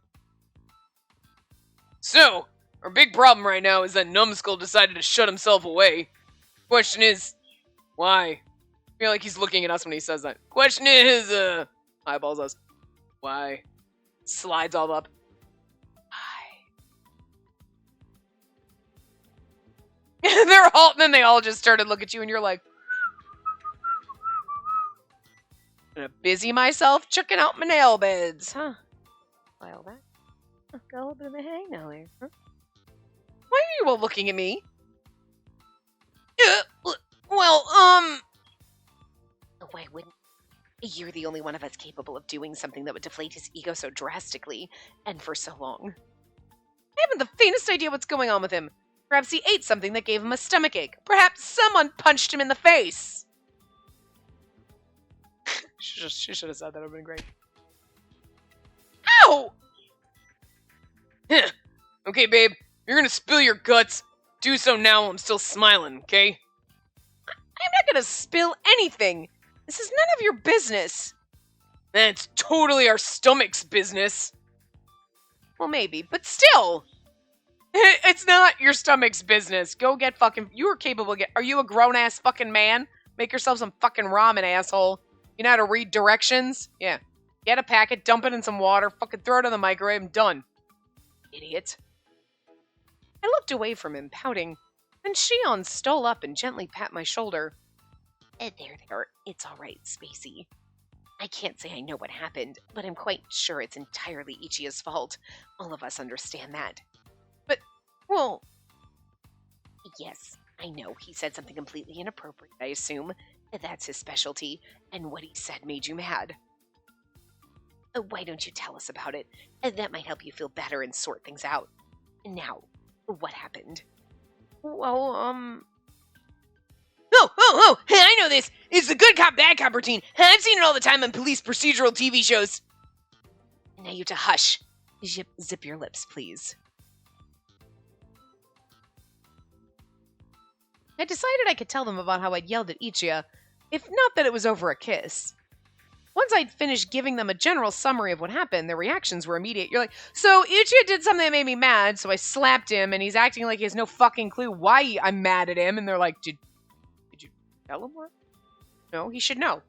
So, our big problem right now is that Numbskull decided to shut himself away. Question is, why? I feel like he's looking at us when he says that. Question is, eyeballs us. Why? Slides all up. Why? Then they all just started looking at you and you're like, I'm gonna busy myself checking out my nail beds, huh? Well, that got a little bit of a hang now there, huh? Why are you all looking at me? Well, why wouldn't? You're the only one of us capable of doing something that would deflate his ego so drastically, and for so long. I haven't the faintest idea what's going on with him. Perhaps he ate something that gave him a stomachache. Perhaps someone punched him in the face. She should have said that. It would have been great. Ow! Okay, babe, you're gonna spill your guts. Do so now while I'm still smiling, okay? I'm not gonna spill anything. This is none of your business. That's totally our stomach's business. Well, maybe, but still. It's not your stomach's business. Go get fucking... You are capable of Are you a grown-ass fucking man? Make yourself some fucking ramen, asshole. You know how to read directions? Yeah. Get a packet, dump it in some water, fucking throw it in the microwave, and done. Idiot. I looked away from him, pouting. Then Shion stole up and gently pat my shoulder. There. It's all right, Spacey. I can't say I know what happened, but I'm quite sure it's entirely Ichi's fault. All of us understand that. But, well... Yes, I know he said something completely inappropriate, I assume. That's his specialty, and what he said made you mad. Why don't you tell us about it? That might help you feel better and sort things out. Now, what happened? Well, Oh, hey, I know this! It's the good cop, bad cop routine. I've seen it all the time on police procedural TV shows. Now you to hush. Zip your lips, please. I decided I could tell them about how I'd yelled at Ichiya, if not that it was over a kiss. Once I'd finished giving them a general summary of what happened, their reactions were immediate. You're like, so Ichiya did something that made me mad, so I slapped him, and he's acting like he has no fucking clue why I'm mad at him, and they're like, did you tell him what? No, he should know.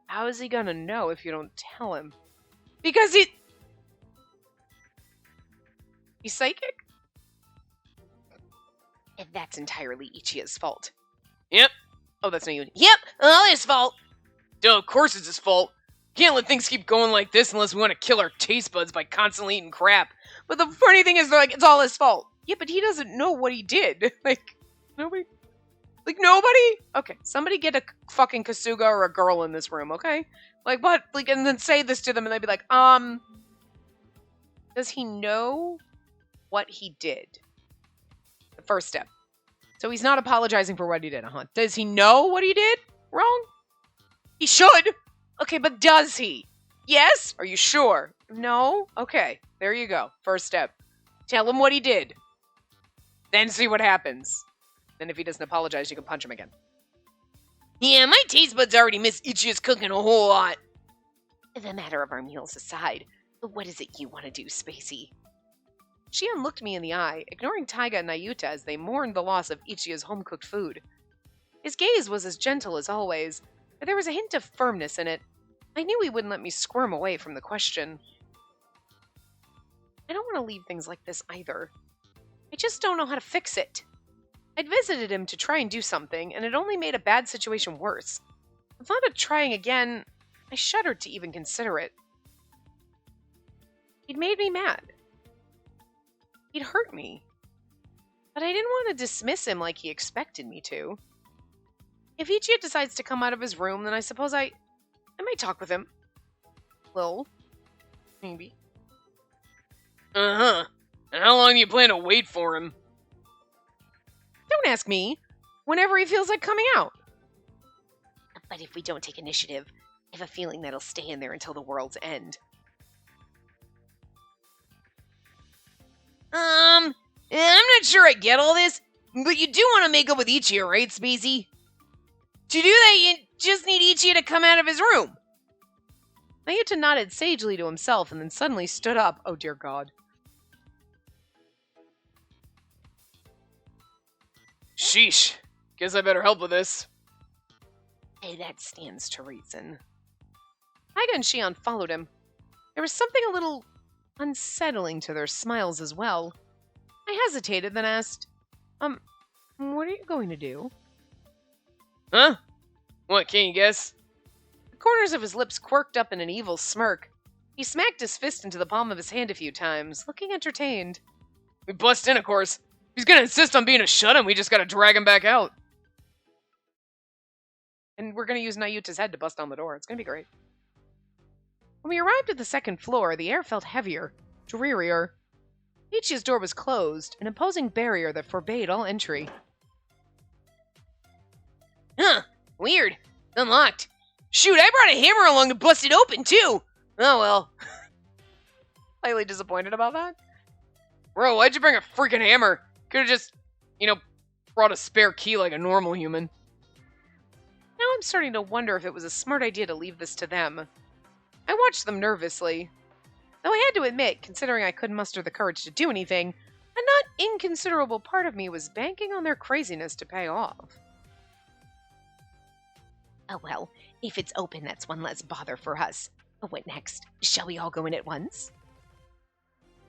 How is he gonna know if you don't tell him? Because he's psychic? And that's entirely Ichiya's fault. Yep. Oh, that's not you. Yep, all his fault. Duh, of course it's his fault. Can't let things keep going like this unless we want to kill our taste buds by constantly eating crap. But the funny thing is, they're like, it's all his fault. Yeah, but he doesn't know what he did. Nobody? Okay, somebody get a fucking Kasuga or a girl in this room, okay? And then say this to them and they'd be like, does he know what he did? The first step. So he's not apologizing for what he did, huh? Does he know what he did wrong? He should. Okay, but does he? Yes? Are you sure? No? Okay, there you go. First step. Tell him what he did. Then see what happens. Then if he doesn't apologize, you can punch him again. Yeah, my taste buds already miss Ichiya's cooking a whole lot. The matter of our meals aside, what is it you want to do, Spacey? Shion looked me in the eye, ignoring Taiga and Nayuta as they mourned the loss of Ichiya's home-cooked food. His gaze was as gentle as always, but there was a hint of firmness in it. I knew he wouldn't let me squirm away from the question. I don't want to leave things like this either. I just don't know how to fix it. I'd visited him to try and do something, and it only made a bad situation worse. The thought of trying again, I shuddered to even consider it. He'd made me mad. He'd hurt me. But I didn't want to dismiss him like he expected me to. If Ichiya decides to come out of his room, then I suppose I might talk with him. Well, maybe. Uh-huh. And how long do you plan to wait for him? Don't ask me. Whenever he feels like coming out. But if we don't take initiative, I have a feeling that'll stay in there until the world's end. I'm not sure I get all this, but you do want to make up with Ichiya, right, Spacey? To do that, you just need Ichiya to come out of his room. Nayuta nodded sagely to himself and then suddenly stood up. Oh dear God. Sheesh. Guess I better help with this. Hey, that stands to reason. Taiga and Shion followed him. There was something a little unsettling to their smiles as well. I hesitated, then asked, what are you going to do? Huh? What, can't you guess? The corners of his lips quirked up in an evil smirk. He smacked his fist into the palm of his hand a few times, looking entertained. We bust in, of course. If he's gonna insist on being a shut-in, we just gotta drag him back out. And we're gonna use Nayuta's head to bust down the door. It's gonna be great. When we arrived at the second floor, the air felt heavier, drearier. Ichiya's door was closed, an imposing barrier that forbade all entry. Huh. Weird. Unlocked. Shoot, I brought a hammer along to bust it open, too! Oh well. Slightly disappointed about that. Bro, why'd you bring a freaking hammer? Could've just, brought a spare key like a normal human. Now I'm starting to wonder if it was a smart idea to leave this to them. I watched them nervously. Though I had to admit, considering I couldn't muster the courage to do anything, a not inconsiderable part of me was banking on their craziness to pay off. Oh well, if it's open, that's one less bother for us. What next? Shall we all go in at once?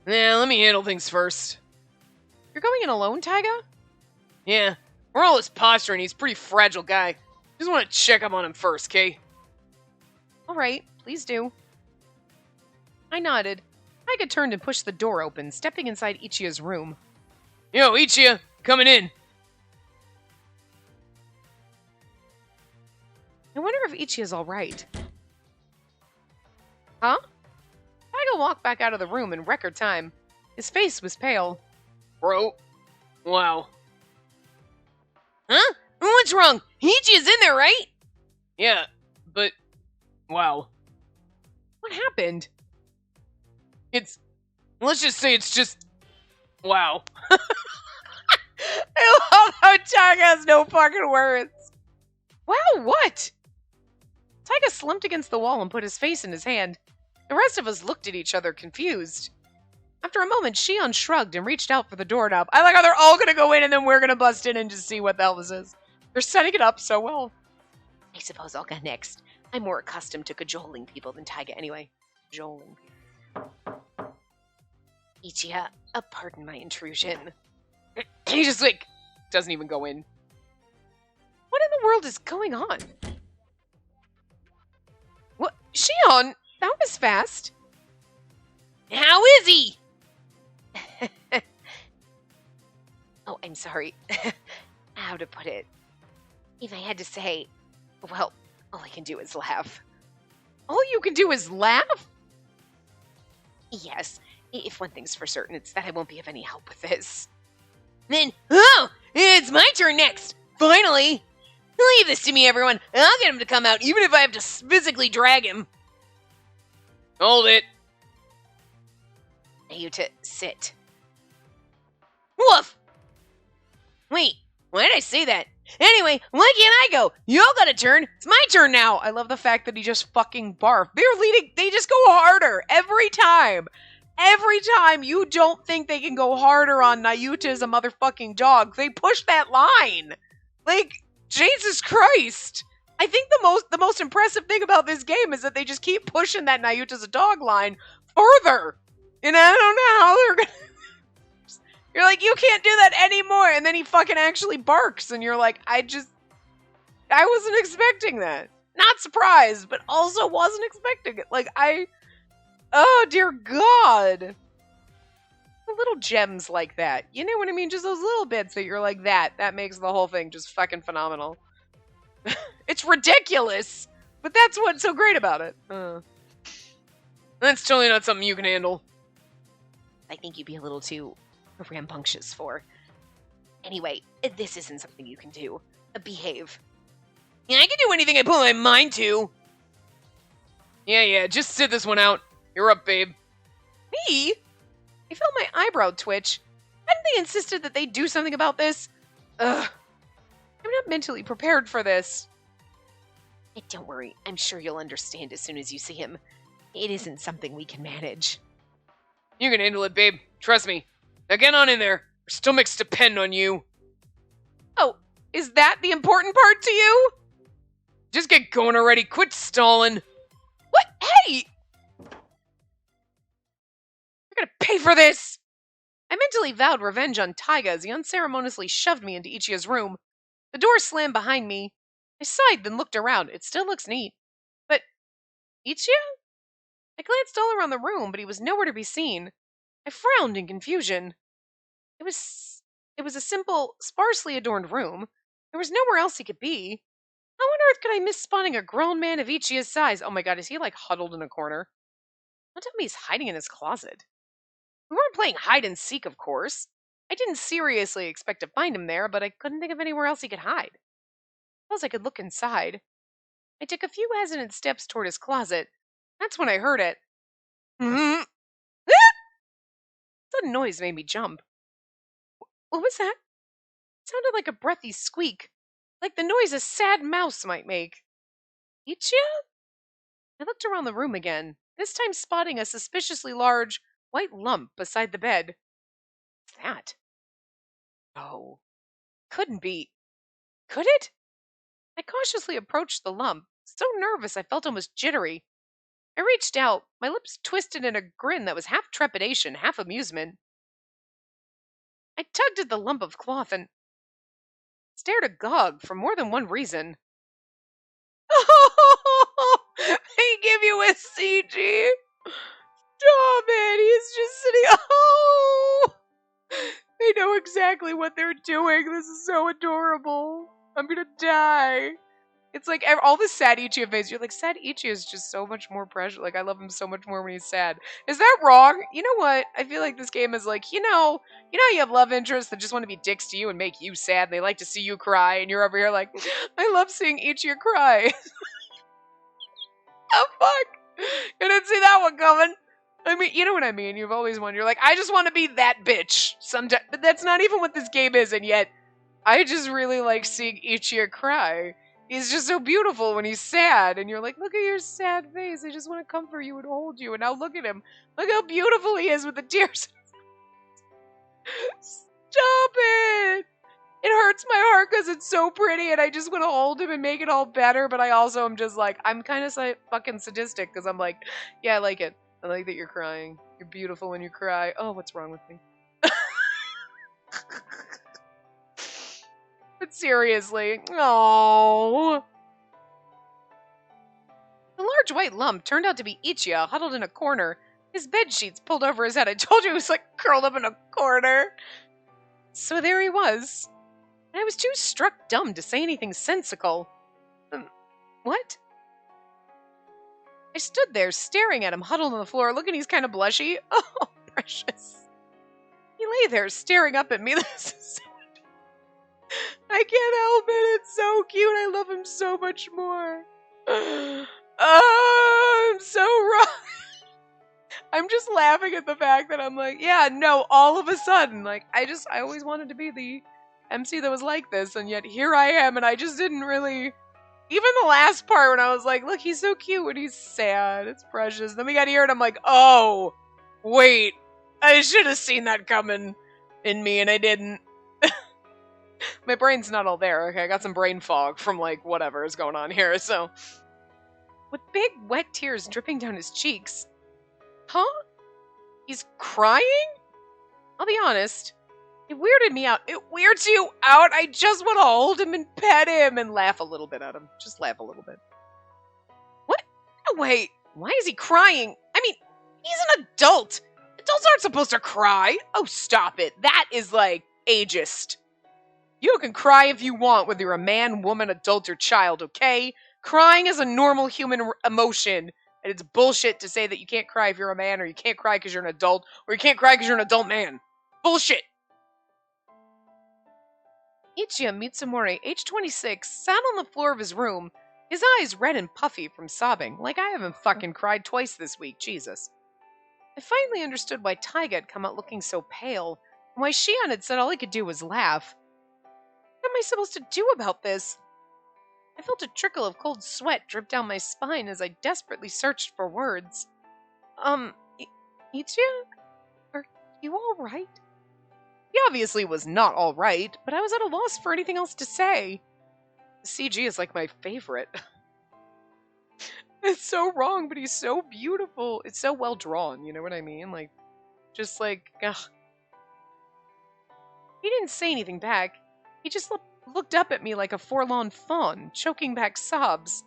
Yeah, let me handle things first. You're going in alone, Taiga? Yeah, for all his posture, and he's a pretty fragile guy. Just want to check up on him first, okay? Alright, please do. I nodded. Taiga turned and pushed the door open, stepping inside Ichiya's room. Yo, Ichiya, coming in. I wonder if Ichiya's alright. Huh? Taiga walked back out of the room in record time. His face was pale. Bro. Wow. Huh? What's wrong? Ichiya's in there, right? Yeah, but... Wow. What happened? Let's just say it's just... Wow. I love how Taiga has no fucking words. Wow, what? Taiga slumped against the wall and put his face in his hand. The rest of us looked at each other, confused. After a moment, Shion shrugged and reached out for the doorknob. I like how they're all gonna go in and then we're gonna bust in and just see what the hell this is. They're setting it up so well. I suppose I'll go next. I'm more accustomed to cajoling people than Taiga anyway. Cajoling people. Ichiya, pardon my intrusion. He just, doesn't even go in. What in the world is going on? What? Shion, that was fast. How is he? Oh, I'm sorry. How to put it? If I had to say, well, all I can do is laugh. All you can do is laugh? Yes, if one thing's for certain, it's that I won't be of any help with this. Then, it's my turn next. Finally. Leave this to me, everyone. I'll get him to come out, even if I have to physically drag him. Hold it. Nayuta, sit. Woof. Wait, why did I say that? Anyway, why can't I go? You all got a turn. It's my turn now. I love the fact that he just fucking barfed. They just go harder every time. every time you don't think they can go harder on Nayuta as a motherfucking dog, they push that line. Like, Jesus Christ. I think the most impressive thing about this game is that they just keep pushing that Nayuta's a dog line further. And I don't know how they're gonna... You're like, you can't do that anymore. And then he fucking actually barks. And you're like, I wasn't expecting that. Not surprised, but also wasn't expecting it. Like, oh, dear God. Little gems like that. You know what I mean? Just those little bits that you're like, that makes the whole thing just fucking phenomenal. It's ridiculous, but that's what's so great about it. That's totally not something you can handle. I think you'd be a little too rambunctious for. Anyway, this isn't something you can do. Behave. Yeah, I can do anything I put my mind to. Yeah, just sit this one out. You're up, babe. Me? I felt my eyebrow twitch. Hadn't they insisted that they do something about this? Ugh. I'm not mentally prepared for this. Don't worry, I'm sure you'll understand as soon as you see him. It isn't something we can manage. You can handle it, babe. Trust me. Now get on in there. Our stomachs depend on you. Oh, is that the important part to you? Just get going already. Quit stalling. What? Hey! You're gonna pay for this! I mentally vowed revenge on Taiga as he unceremoniously shoved me into Ichiya's room. The door slammed behind me. I sighed, then looked around. It still looks neat. But, Ichiya? I glanced all around the room, but he was nowhere to be seen. I frowned in confusion. It was a simple, sparsely adorned room. There was nowhere else he could be. How on earth could I miss spotting a grown man of Ichiya's size? Oh my god, is he like huddled in a corner? Don't tell me he's hiding in his closet. We weren't playing hide and seek, of course. I didn't seriously expect to find him there, but I couldn't think of anywhere else he could hide. Suppose I could look inside. I took a few hesitant steps toward his closet. That's when I heard it. Sudden noise made me jump. What was that? It sounded like a breathy squeak, like the noise a sad mouse might make. Ichiya? I looked around the room again, this time spotting a suspiciously large white lump beside the bed. What's that? No. Couldn't be. Could it? I cautiously approached the lump, so nervous I felt almost jittery. I reached out, my lips twisted in a grin that was half trepidation, half amusement. I tugged at the lump of cloth and stared agog for more than one reason. Oh, they give you a CG. Stop it. He's just sitting. Oh, they know exactly what they're doing. This is so adorable. I'm gonna die. It's like all the sad Ichiya face. You're like, sad Ichiya is just so much more precious. Like, I love him so much more when he's sad. Is that wrong? You know what? I feel like this game is like, you know you have love interests that just want to be dicks to you and make you sad. And they like to see you cry. And you're over here like, I love seeing Ichiya cry. Oh, fuck. I didn't see that one coming. I mean, you know what I mean? You've always wondered. You're like, I just want to be that bitch sometimes. But that's not even what this game is. And yet, I just really like seeing Ichiya cry. He's just so beautiful when he's sad, and you're like, look at your sad face. I just want to comfort you and hold you. And now look at him. Look how beautiful he is with the tears. Stop it. It hurts my heart because it's so pretty, and I just want to hold him and make it all better. But I also am just like, I'm kind of fucking sadistic because I'm like, yeah, I like it. I like that you're crying. You're beautiful when you cry. Oh, what's wrong with me? But seriously, oh. The large white lump turned out to be Ichiya, huddled in a corner, his bed sheets pulled over his head. I told you he was like curled up in a corner. So there he was. And I was too struck dumb to say anything sensical. What? I stood there staring at him, huddled on the floor, looking he's kind of blushy. Oh, precious. He lay there staring up at me. This is so I can't help it. It's so cute. I love him so much more. Oh, I'm so wrong. I'm just laughing at the fact that I'm like, yeah, no, all of a sudden, like, I always wanted to be the MC that was like this, and yet here I am, and I just didn't really, even the last part when I was like, look, he's so cute when he's sad. It's precious. Then we got here, and I'm like, oh, Wait, I should have seen that coming in me, and I didn't. My brain's not all there, okay? I got some brain fog from, like, whatever is going on here, so. With big, wet tears dripping down his cheeks. Huh? He's crying? I'll be honest, it weirded me out. It weirds you out? I just want to hold him and pet him and laugh a little bit at him. Just laugh a little bit. What? Wait, why is he crying? I mean, he's an adult. Adults aren't supposed to cry. Oh, stop it. That is, like, ageist. You can cry if you want, whether you're a man, woman, adult, or child, okay? Crying is a normal human emotion, and it's bullshit to say that you can't cry if you're a man, or you can't cry because you're an adult, or you can't cry because you're an adult man. Bullshit! Ichiya Mitsumori, age 26, sat on the floor of his room, his eyes red and puffy from sobbing. Like, I haven't fucking cried twice this week, Jesus. I finally understood why Taiga had come out looking so pale, and why Shion had said all he could do was laugh. What am I supposed to do about this? I felt a trickle of cold sweat drip down my spine as I desperately searched for words. Ichiya? Are you alright? He obviously was not alright, but I was at a loss for anything else to say. The CG is like my favorite. It's so wrong, but he's so beautiful. It's so well drawn, you know what I mean? Like, just like, ugh. He didn't say anything back. He just looked up at me like a forlorn fawn, choking back sobs.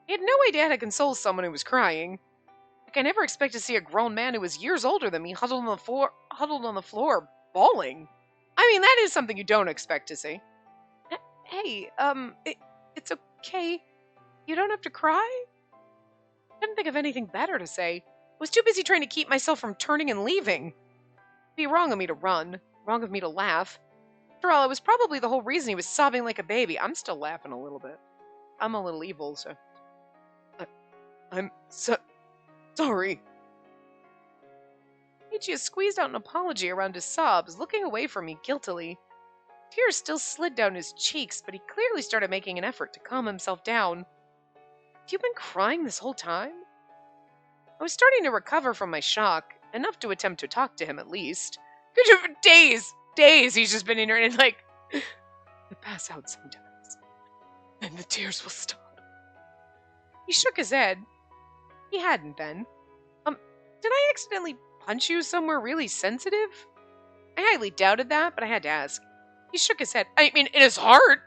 He had no idea how to console someone who was crying. Like, I never expect to see a grown man who was years older than me huddled on the floor, bawling. I mean, that is something you don't expect to see. Hey, it's okay. You don't have to cry? I didn't think of anything better to say. I was too busy trying to keep myself from turning and leaving. It'd be wrong of me to run, wrong of me to laugh. After all, it was probably the whole reason he was sobbing like a baby. I'm still laughing a little bit. I'm a little evil, so... I'm sorry. Ichiya squeezed out an apology around his sobs, looking away from me guiltily. Tears still slid down his cheeks, but he clearly started making an effort to calm himself down. Have you been crying this whole time? I was starting to recover from my shock, enough to attempt to talk to him at least. Could you for days he's just been in here and like, I pass out sometimes, and the tears will stop. He shook his head. He hadn't then. Did I accidentally punch you somewhere really sensitive? I highly doubted that, but I had to ask. He shook his head. I mean, in his heart.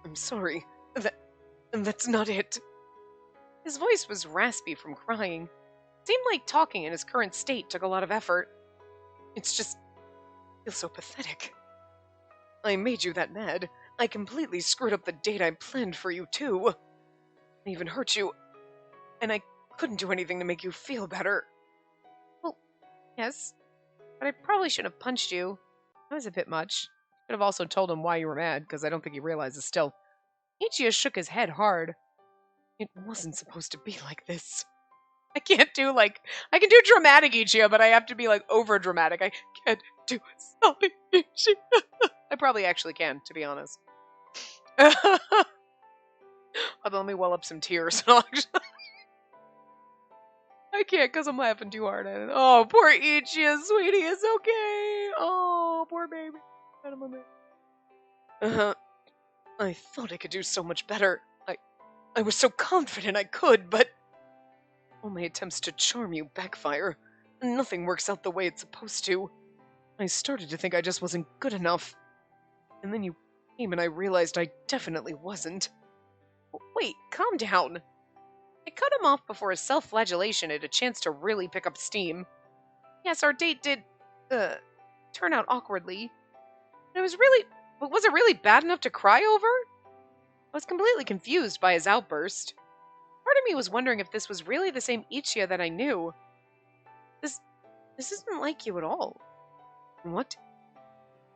I'm sorry. That's not it. His voice was raspy from crying. It seemed like talking in his current state took a lot of effort. It's just... I feel so pathetic. I made you that mad. I completely screwed up the date I planned for you, too. I even hurt you. And I couldn't do anything to make you feel better. Well, yes. But I probably shouldn't have punched you. That was a bit much. Could have also told him why you were mad, because I don't think he realizes still. Ichiya shook his head hard. It wasn't supposed to be like this. I can't do, like... I can do dramatic Ichiya, but I have to be, like, over-dramatic. I can't do sorry Ichiya. I probably actually can, to be honest. Although, let me well up some tears. I can't, because I'm laughing too hard at it. Oh, poor Ichiya, sweetie, it's okay. Oh, poor baby. I thought I could do so much better. I was so confident I could, but... all my attempts to charm you backfire. Nothing works out the way it's supposed to. I started to think I just wasn't good enough. And then you came and I realized I definitely wasn't. Wait, calm down. I cut him off before his self-flagellation had a chance to really pick up steam. Yes, our date did, turn out awkwardly. But was it really bad enough to cry over? I was completely confused by his outburst. Part of me was wondering if this was really the same Ichiya that I knew. This isn't like you at all. What?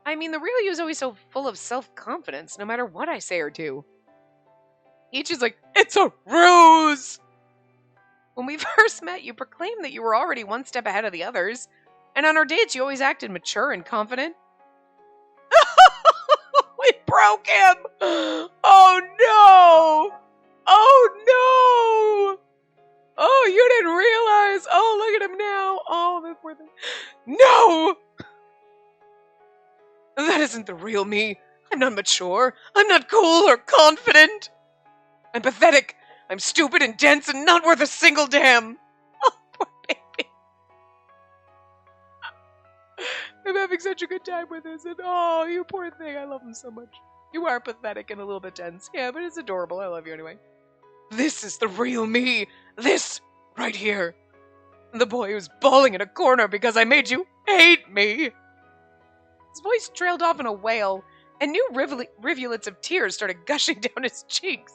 I mean, the real you is always so full of self-confidence, no matter what I say or do. Ichiya's like, it's a ruse! When we first met, you proclaimed that you were already one step ahead of the others, and on our dates you always acted mature and confident. We broke him! Oh no! Oh no! Oh, you didn't realize. Oh, look at him now. Oh, that poor thing. No! That isn't the real me. I'm not mature. I'm not cool or confident. I'm pathetic. I'm stupid and dense and not worth a single damn. Oh, poor baby. I'm having such a good time with this. And oh, you poor thing. I love him so much. You are pathetic and a little bit dense. Yeah, but it's adorable. I love you anyway. This is the real me. This right here. The boy who's bawling in a corner because I made you hate me. His voice trailed off in a wail, and new rivulets of tears started gushing down his cheeks.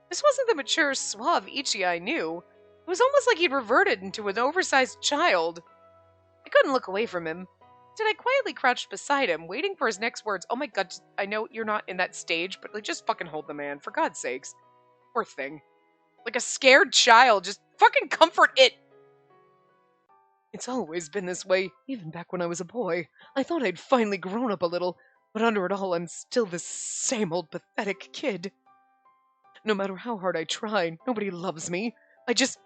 This wasn't the mature, suave Ichi I knew. It was almost like he'd reverted into an oversized child. I couldn't look away from him. Instead, I quietly crouched beside him, waiting for his next words. Oh my god, I know you're not in that stage, but like, just fucking hold the man, for God's sakes. Poor thing. Like a scared child, just fucking comfort it. It's always been this way, even back when I was a boy. I thought I'd finally grown up a little, but under it all, I'm still this same old pathetic kid. No matter how hard I try, nobody loves me. I just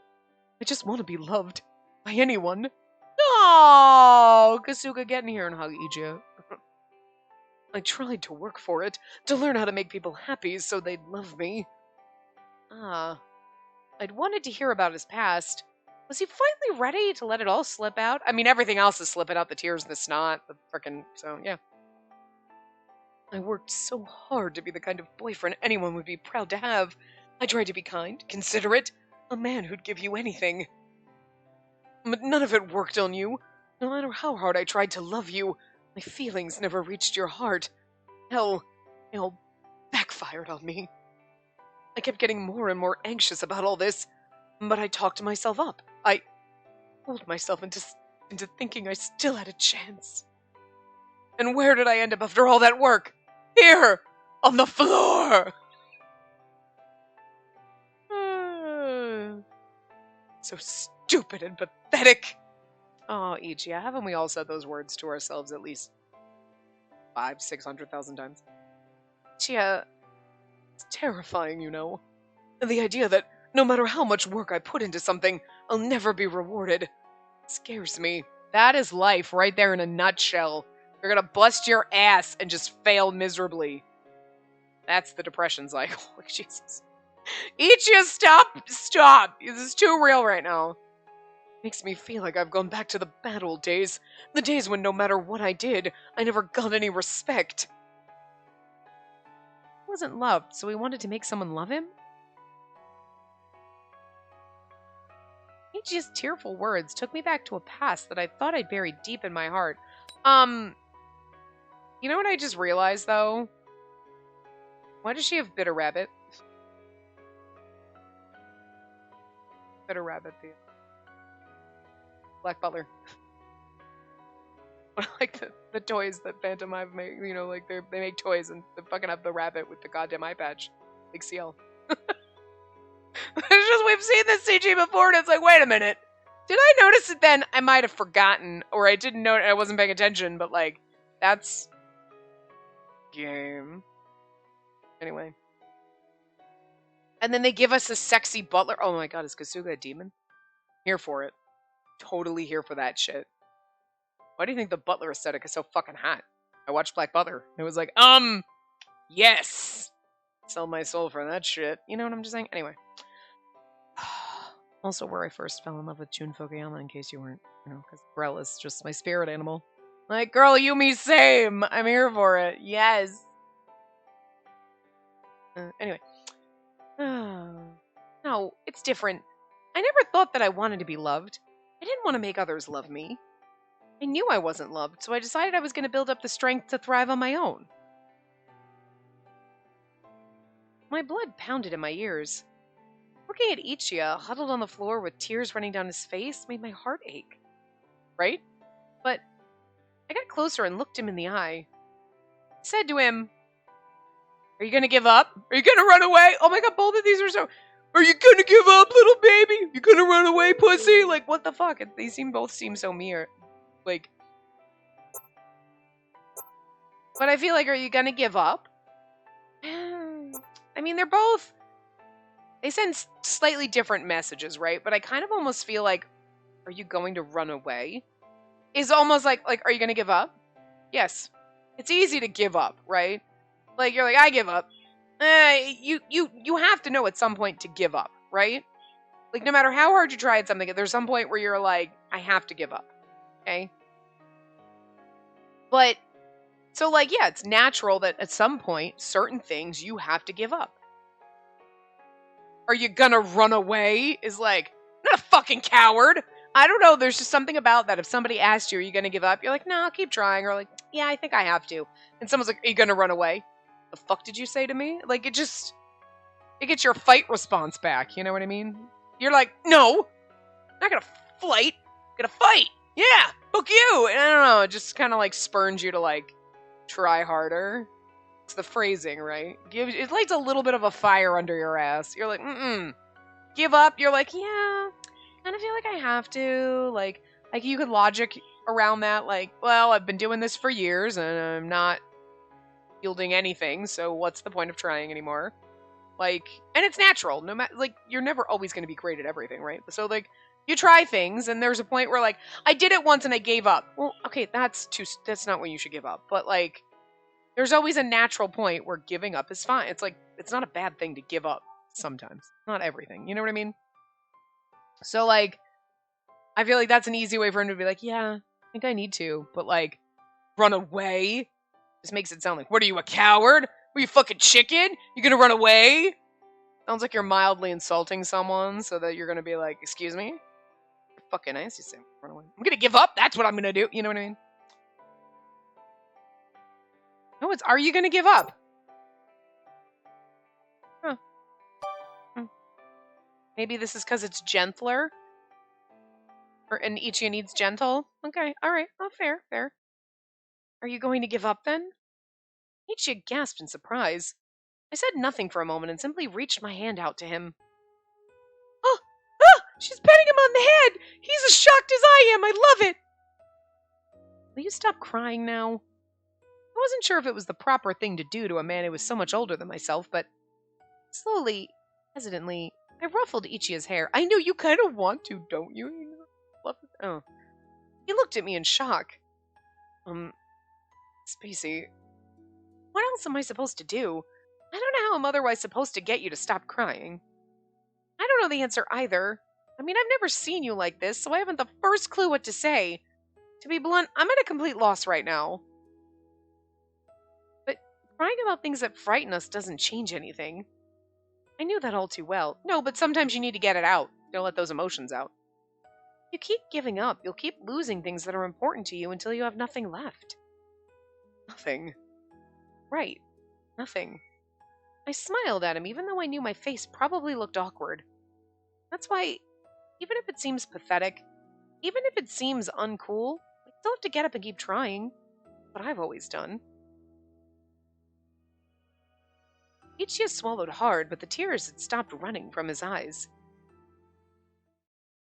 want to be loved. By anyone. Oh, Kasuga, get in here and hug Ija. I tried to work for it, to learn how to make people happy so they'd love me. I'd wanted to hear about his past. Was he finally ready to let it all slip out? I mean, everything else is slipping out, the tears and the snot, the frickin', so, yeah. I worked so hard to be the kind of boyfriend anyone would be proud to have. I tried to be kind, considerate, a man who'd give you anything. But none of it worked on you. No matter how hard I tried to love you, my feelings never reached your heart. Hell backfired on me. I kept getting more and more anxious about all this, but I talked myself up. I fooled myself into thinking I still had a chance. And where did I end up after all that work? Here, on the floor! So stupid and pathetic. Oh, Ichi, haven't we all said those words to ourselves at least 500,000-600,000 times? Ichi, it's terrifying, you know. The idea that no matter how much work I put into something, I'll never be rewarded. It scares me. That is life right there in a nutshell. You're gonna bust your ass and just fail miserably. That's the depression cycle. Like, Jesus. Ichi, stop! This is too real right now. Makes me feel like I've gone back to the bad old days. The days when no matter what I did, I never got any respect. He wasn't loved, so he wanted to make someone love him? Ichi's tearful words took me back to a past that I thought I'd buried deep in my heart. You know what I just realized, though? Why does she have Bitter Rabbit? Bitter Rabbit, dude. Black Butler. I like the toys that Phantom Hive make, you know, like they make toys and they fucking have the rabbit with the goddamn eye patch. Big CL. It's just, we've seen this CG before and it's like, wait a minute. Did I notice it then? I might have forgotten, or I didn't know it, I wasn't paying attention, but like, that's game. Anyway. And then they give us a sexy butler. Oh my god, is Kasuga a demon? Here for it. Totally here for that shit. Why do you think the butler aesthetic is so fucking hot? I watched Black Butler. And it was like, yes! Sell my soul for that shit. You know what I'm just saying? Anyway. Also where I first fell in love with Jun Fukuyama, in case you weren't, you know, because Grell is just my spirit animal. Like, girl, you me same! I'm here for it. Yes! Anyway. No, it's different. I never thought that I wanted to be loved. I didn't want to make others love me. I knew I wasn't loved, so I decided I was going to build up the strength to thrive on my own. My blood pounded in my ears. Looking at Ichiya, huddled on the floor with tears running down his face, made my heart ache. Right? But I got closer and looked him in the eye. I said to him, "Are you going to give up? Are you going to run away? Oh my god, both of these are so... Are you going to give up, little baby? You going to run away, pussy?" Like, what the fuck? They both seem so mere. Like... But I feel like, are you going to give up? I mean, they're both They send slightly different messages, right? But I kind of almost feel like, are you going to run away? Is almost like, are you going to give up? Yes. It's easy to give up, right? Like, you're like, I give up. You have to know at some point to give up, right? Like, no matter how hard you try at something, there's some point where you're like, I have to give up, okay? But, so, like, yeah, it's natural that at some point, certain things you have to give up. Are you gonna run away? Is like, I'm not a fucking coward. I don't know, there's just something about that. If somebody asked you, are you gonna give up? You're like, no, I'll keep trying. Or like, yeah, I think I have to. And someone's like, are you gonna run away? The fuck did you say to me? Like, it gets your fight response back, you know what I mean? You're like, no, I'm not gonna fight. I'm gonna fight. Yeah, fuck you. And I don't know, it just kind of like spurns you to like try harder. It's the phrasing, right? It lights a little bit of a fire under your ass. You're like, give up. You're like, yeah, kind of feel like I have to. Like you could logic around that. Like, well, I've been doing this for years and I'm not yielding anything. So what's the point of trying anymore? Like, and it's natural. No matter, like, you're never always going to be great at everything, right? So like, you try things, and there's a point where like, I did it once and I gave up. Well, okay, that's not when you should give up. But like, there's always a natural point where giving up is fine. It's like, it's not a bad thing to give up sometimes. Not everything. You know what I mean? So like, I feel like that's an easy way for him to be like, yeah, I think I need to. But like, run away just makes it sound like, what are you, a coward? Were you fucking chicken? You gonna run away? Sounds like you're mildly insulting someone so that you're gonna be like, excuse me? You're fucking nice, you say, run away. I'm gonna give up, that's what I'm gonna do. You know what I mean? No, it's, are you gonna give up? Huh. Maybe this is because it's gentler? And Ichia needs gentle? Okay, alright. Oh, fair. Are you going to give up then? Ichia gasped in surprise. I said nothing for a moment and simply reached my hand out to him. Oh! Ah! She's patting him on the head! He's as shocked as I am! I love it! Will you stop crying now? I wasn't sure if it was the proper thing to do to a man who was so much older than myself, but slowly, hesitantly, I ruffled Ichia's hair. I know you kind of want to, don't you? Love it. Oh. He looked at me in shock. Spacey, what else am I supposed to do? I don't know how I'm otherwise supposed to get you to stop crying. I don't know the answer either. I mean, I've never seen you like this, so I haven't the first clue what to say. To be blunt, I'm at a complete loss right now. But crying about things that frighten us doesn't change anything. I knew that all too well. No, but sometimes you need to get it out. Don't let those emotions out. You keep giving up, you'll keep losing things that are important to you until you have nothing left. Nothing. Right. Nothing. I smiled at him, even though I knew my face probably looked awkward. That's why, even if it seems pathetic, even if it seems uncool, I still have to get up and keep trying. What I've always done. Ichiya swallowed hard, but the tears had stopped running from his eyes.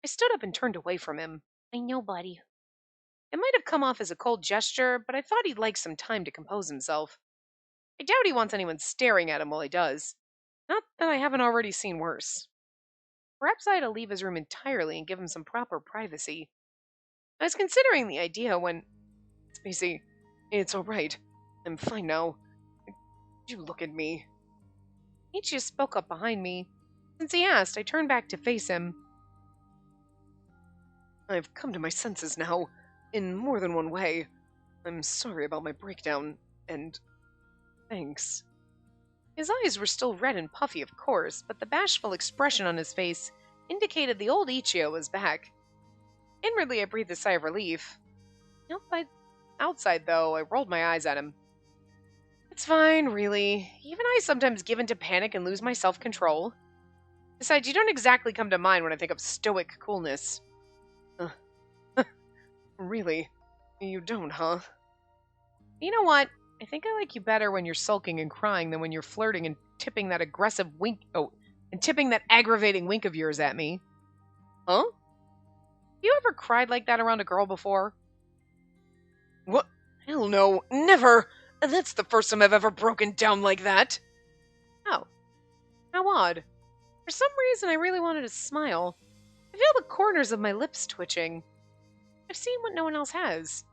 I stood up and turned away from him. I know, buddy. It might have come off as a cold gesture, but I thought he'd like some time to compose himself. I doubt he wants anyone staring at him while he does. Not that I haven't already seen worse. Perhaps I had to leave his room entirely and give him some proper privacy. I was considering the idea when... Spacey, it's alright. I'm fine now. You look at me. Ichiya spoke up behind me. Since he asked, I turned back to face him. I've come to my senses now, in more than one way. I'm sorry about my breakdown, and... thanks. His eyes were still red and puffy, of course, but the bashful expression on his face indicated the old Ichiya was back. Inwardly, I breathed a sigh of relief. Outside, though, I rolled my eyes at him. It's fine, really. Even I sometimes give in to panic and lose my self-control. Besides, you don't exactly come to mind when I think of stoic coolness. Really? You don't, huh? You know what? I think I like you better when you're sulking and crying than when you're flirting and tipping that aggressive wink... Oh, and tipping that aggravating wink of yours at me. Huh? You ever cried like that around a girl before? What? Hell no. Never! That's the first time I've ever broken down like that. Oh. How odd. For some reason, I really wanted to smile. I feel the corners of my lips twitching. I've seen what no one else has.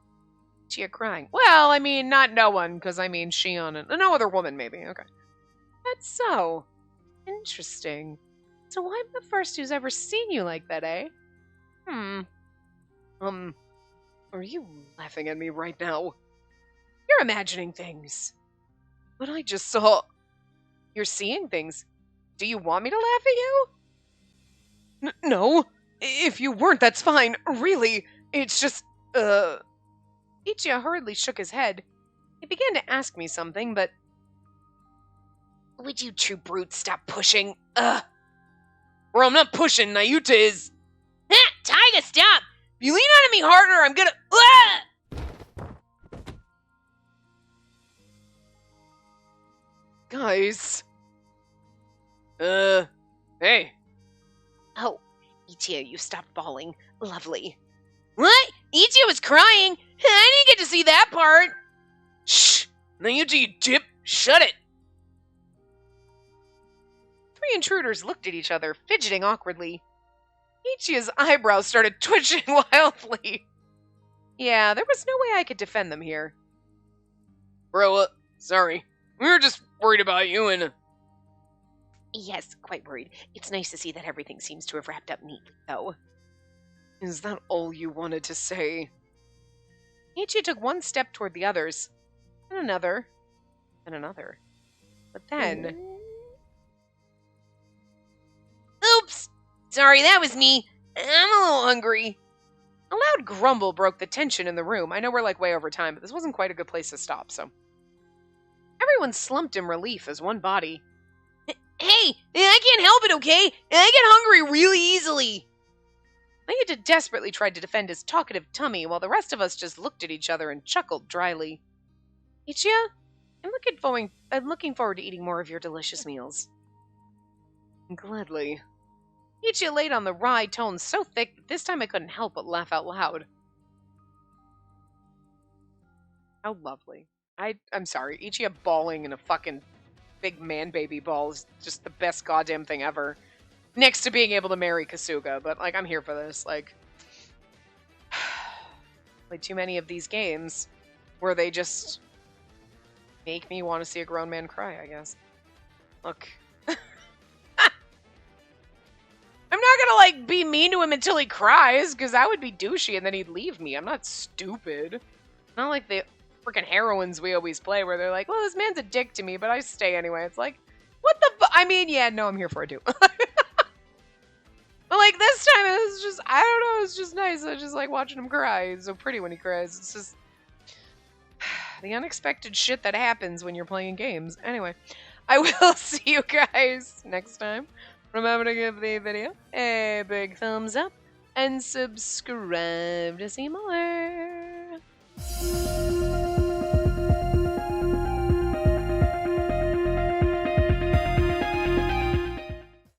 Ichia crying. Well, I mean, not no one, because I mean Shion and no other woman, maybe. Okay. That's so. Interesting. So I'm the first who's ever seen you like that, eh? Are you laughing at me right now? You're imagining things. But I just saw... You're seeing things. Do you want me to laugh at you? No. If you weren't, that's fine. Really. It's just, Ichia hurriedly shook his head. He began to ask me something, but... Would you two brutes stop pushing? Bro, I'm not pushing. Nayuta is... Taiga, stop! If you lean on me harder, I'm gonna... Guys. Hey. Oh, Ichia, you stopped bawling. Lovely. What? Ichia was crying? I didn't get to see that part. Shh! Nayuta, you dip! Shut it! Three intruders looked at each other, fidgeting awkwardly. Ichia's eyebrows started twitching wildly. Yeah, there was no way I could defend them here. Bro, sorry. We were just worried about you and... Yes, quite worried. It's nice to see that everything seems to have wrapped up neatly, though. Is that all you wanted to say? Ichia took one step toward the others, and another, and another. But then... Oops! Sorry, that was me. I'm a little hungry. A loud grumble broke the tension in the room. I know we're like way over time, but this wasn't quite a good place to stop, so... Everyone slumped in relief as one body. Hey, I can't help it, okay? I get hungry really easily. Nayuta desperately tried to defend his talkative tummy, while the rest of us just looked at each other and chuckled dryly. Ichia, I'm looking forward to eating more of your delicious meals. Gladly. Ichia laid on the wry tone so thick that this time I couldn't help but laugh out loud. How lovely. I'm sorry, Ichia bawling in a fucking big man baby ball is just the best goddamn thing ever. Next to being able to marry Kasuga, but like I'm here for this. Like played too many of these games where they just make me want to see a grown man cry, I guess. Look. I'm not gonna like be mean to him until he cries, because that would be douchey and then he'd leave me. I'm not stupid. Not like the freaking heroines we always play where they're like, well, this man's a dick to me, but I stay anyway. It's like, what the I mean, yeah, no, I'm here for it too. But like this time it was just, I don't know, it was just nice. I was just like watching him cry. He's so pretty when he cries. It's just the unexpected shit that happens when you're playing games. Anyway, I will see you guys next time. Remember to give the video a big thumbs up and subscribe to see more.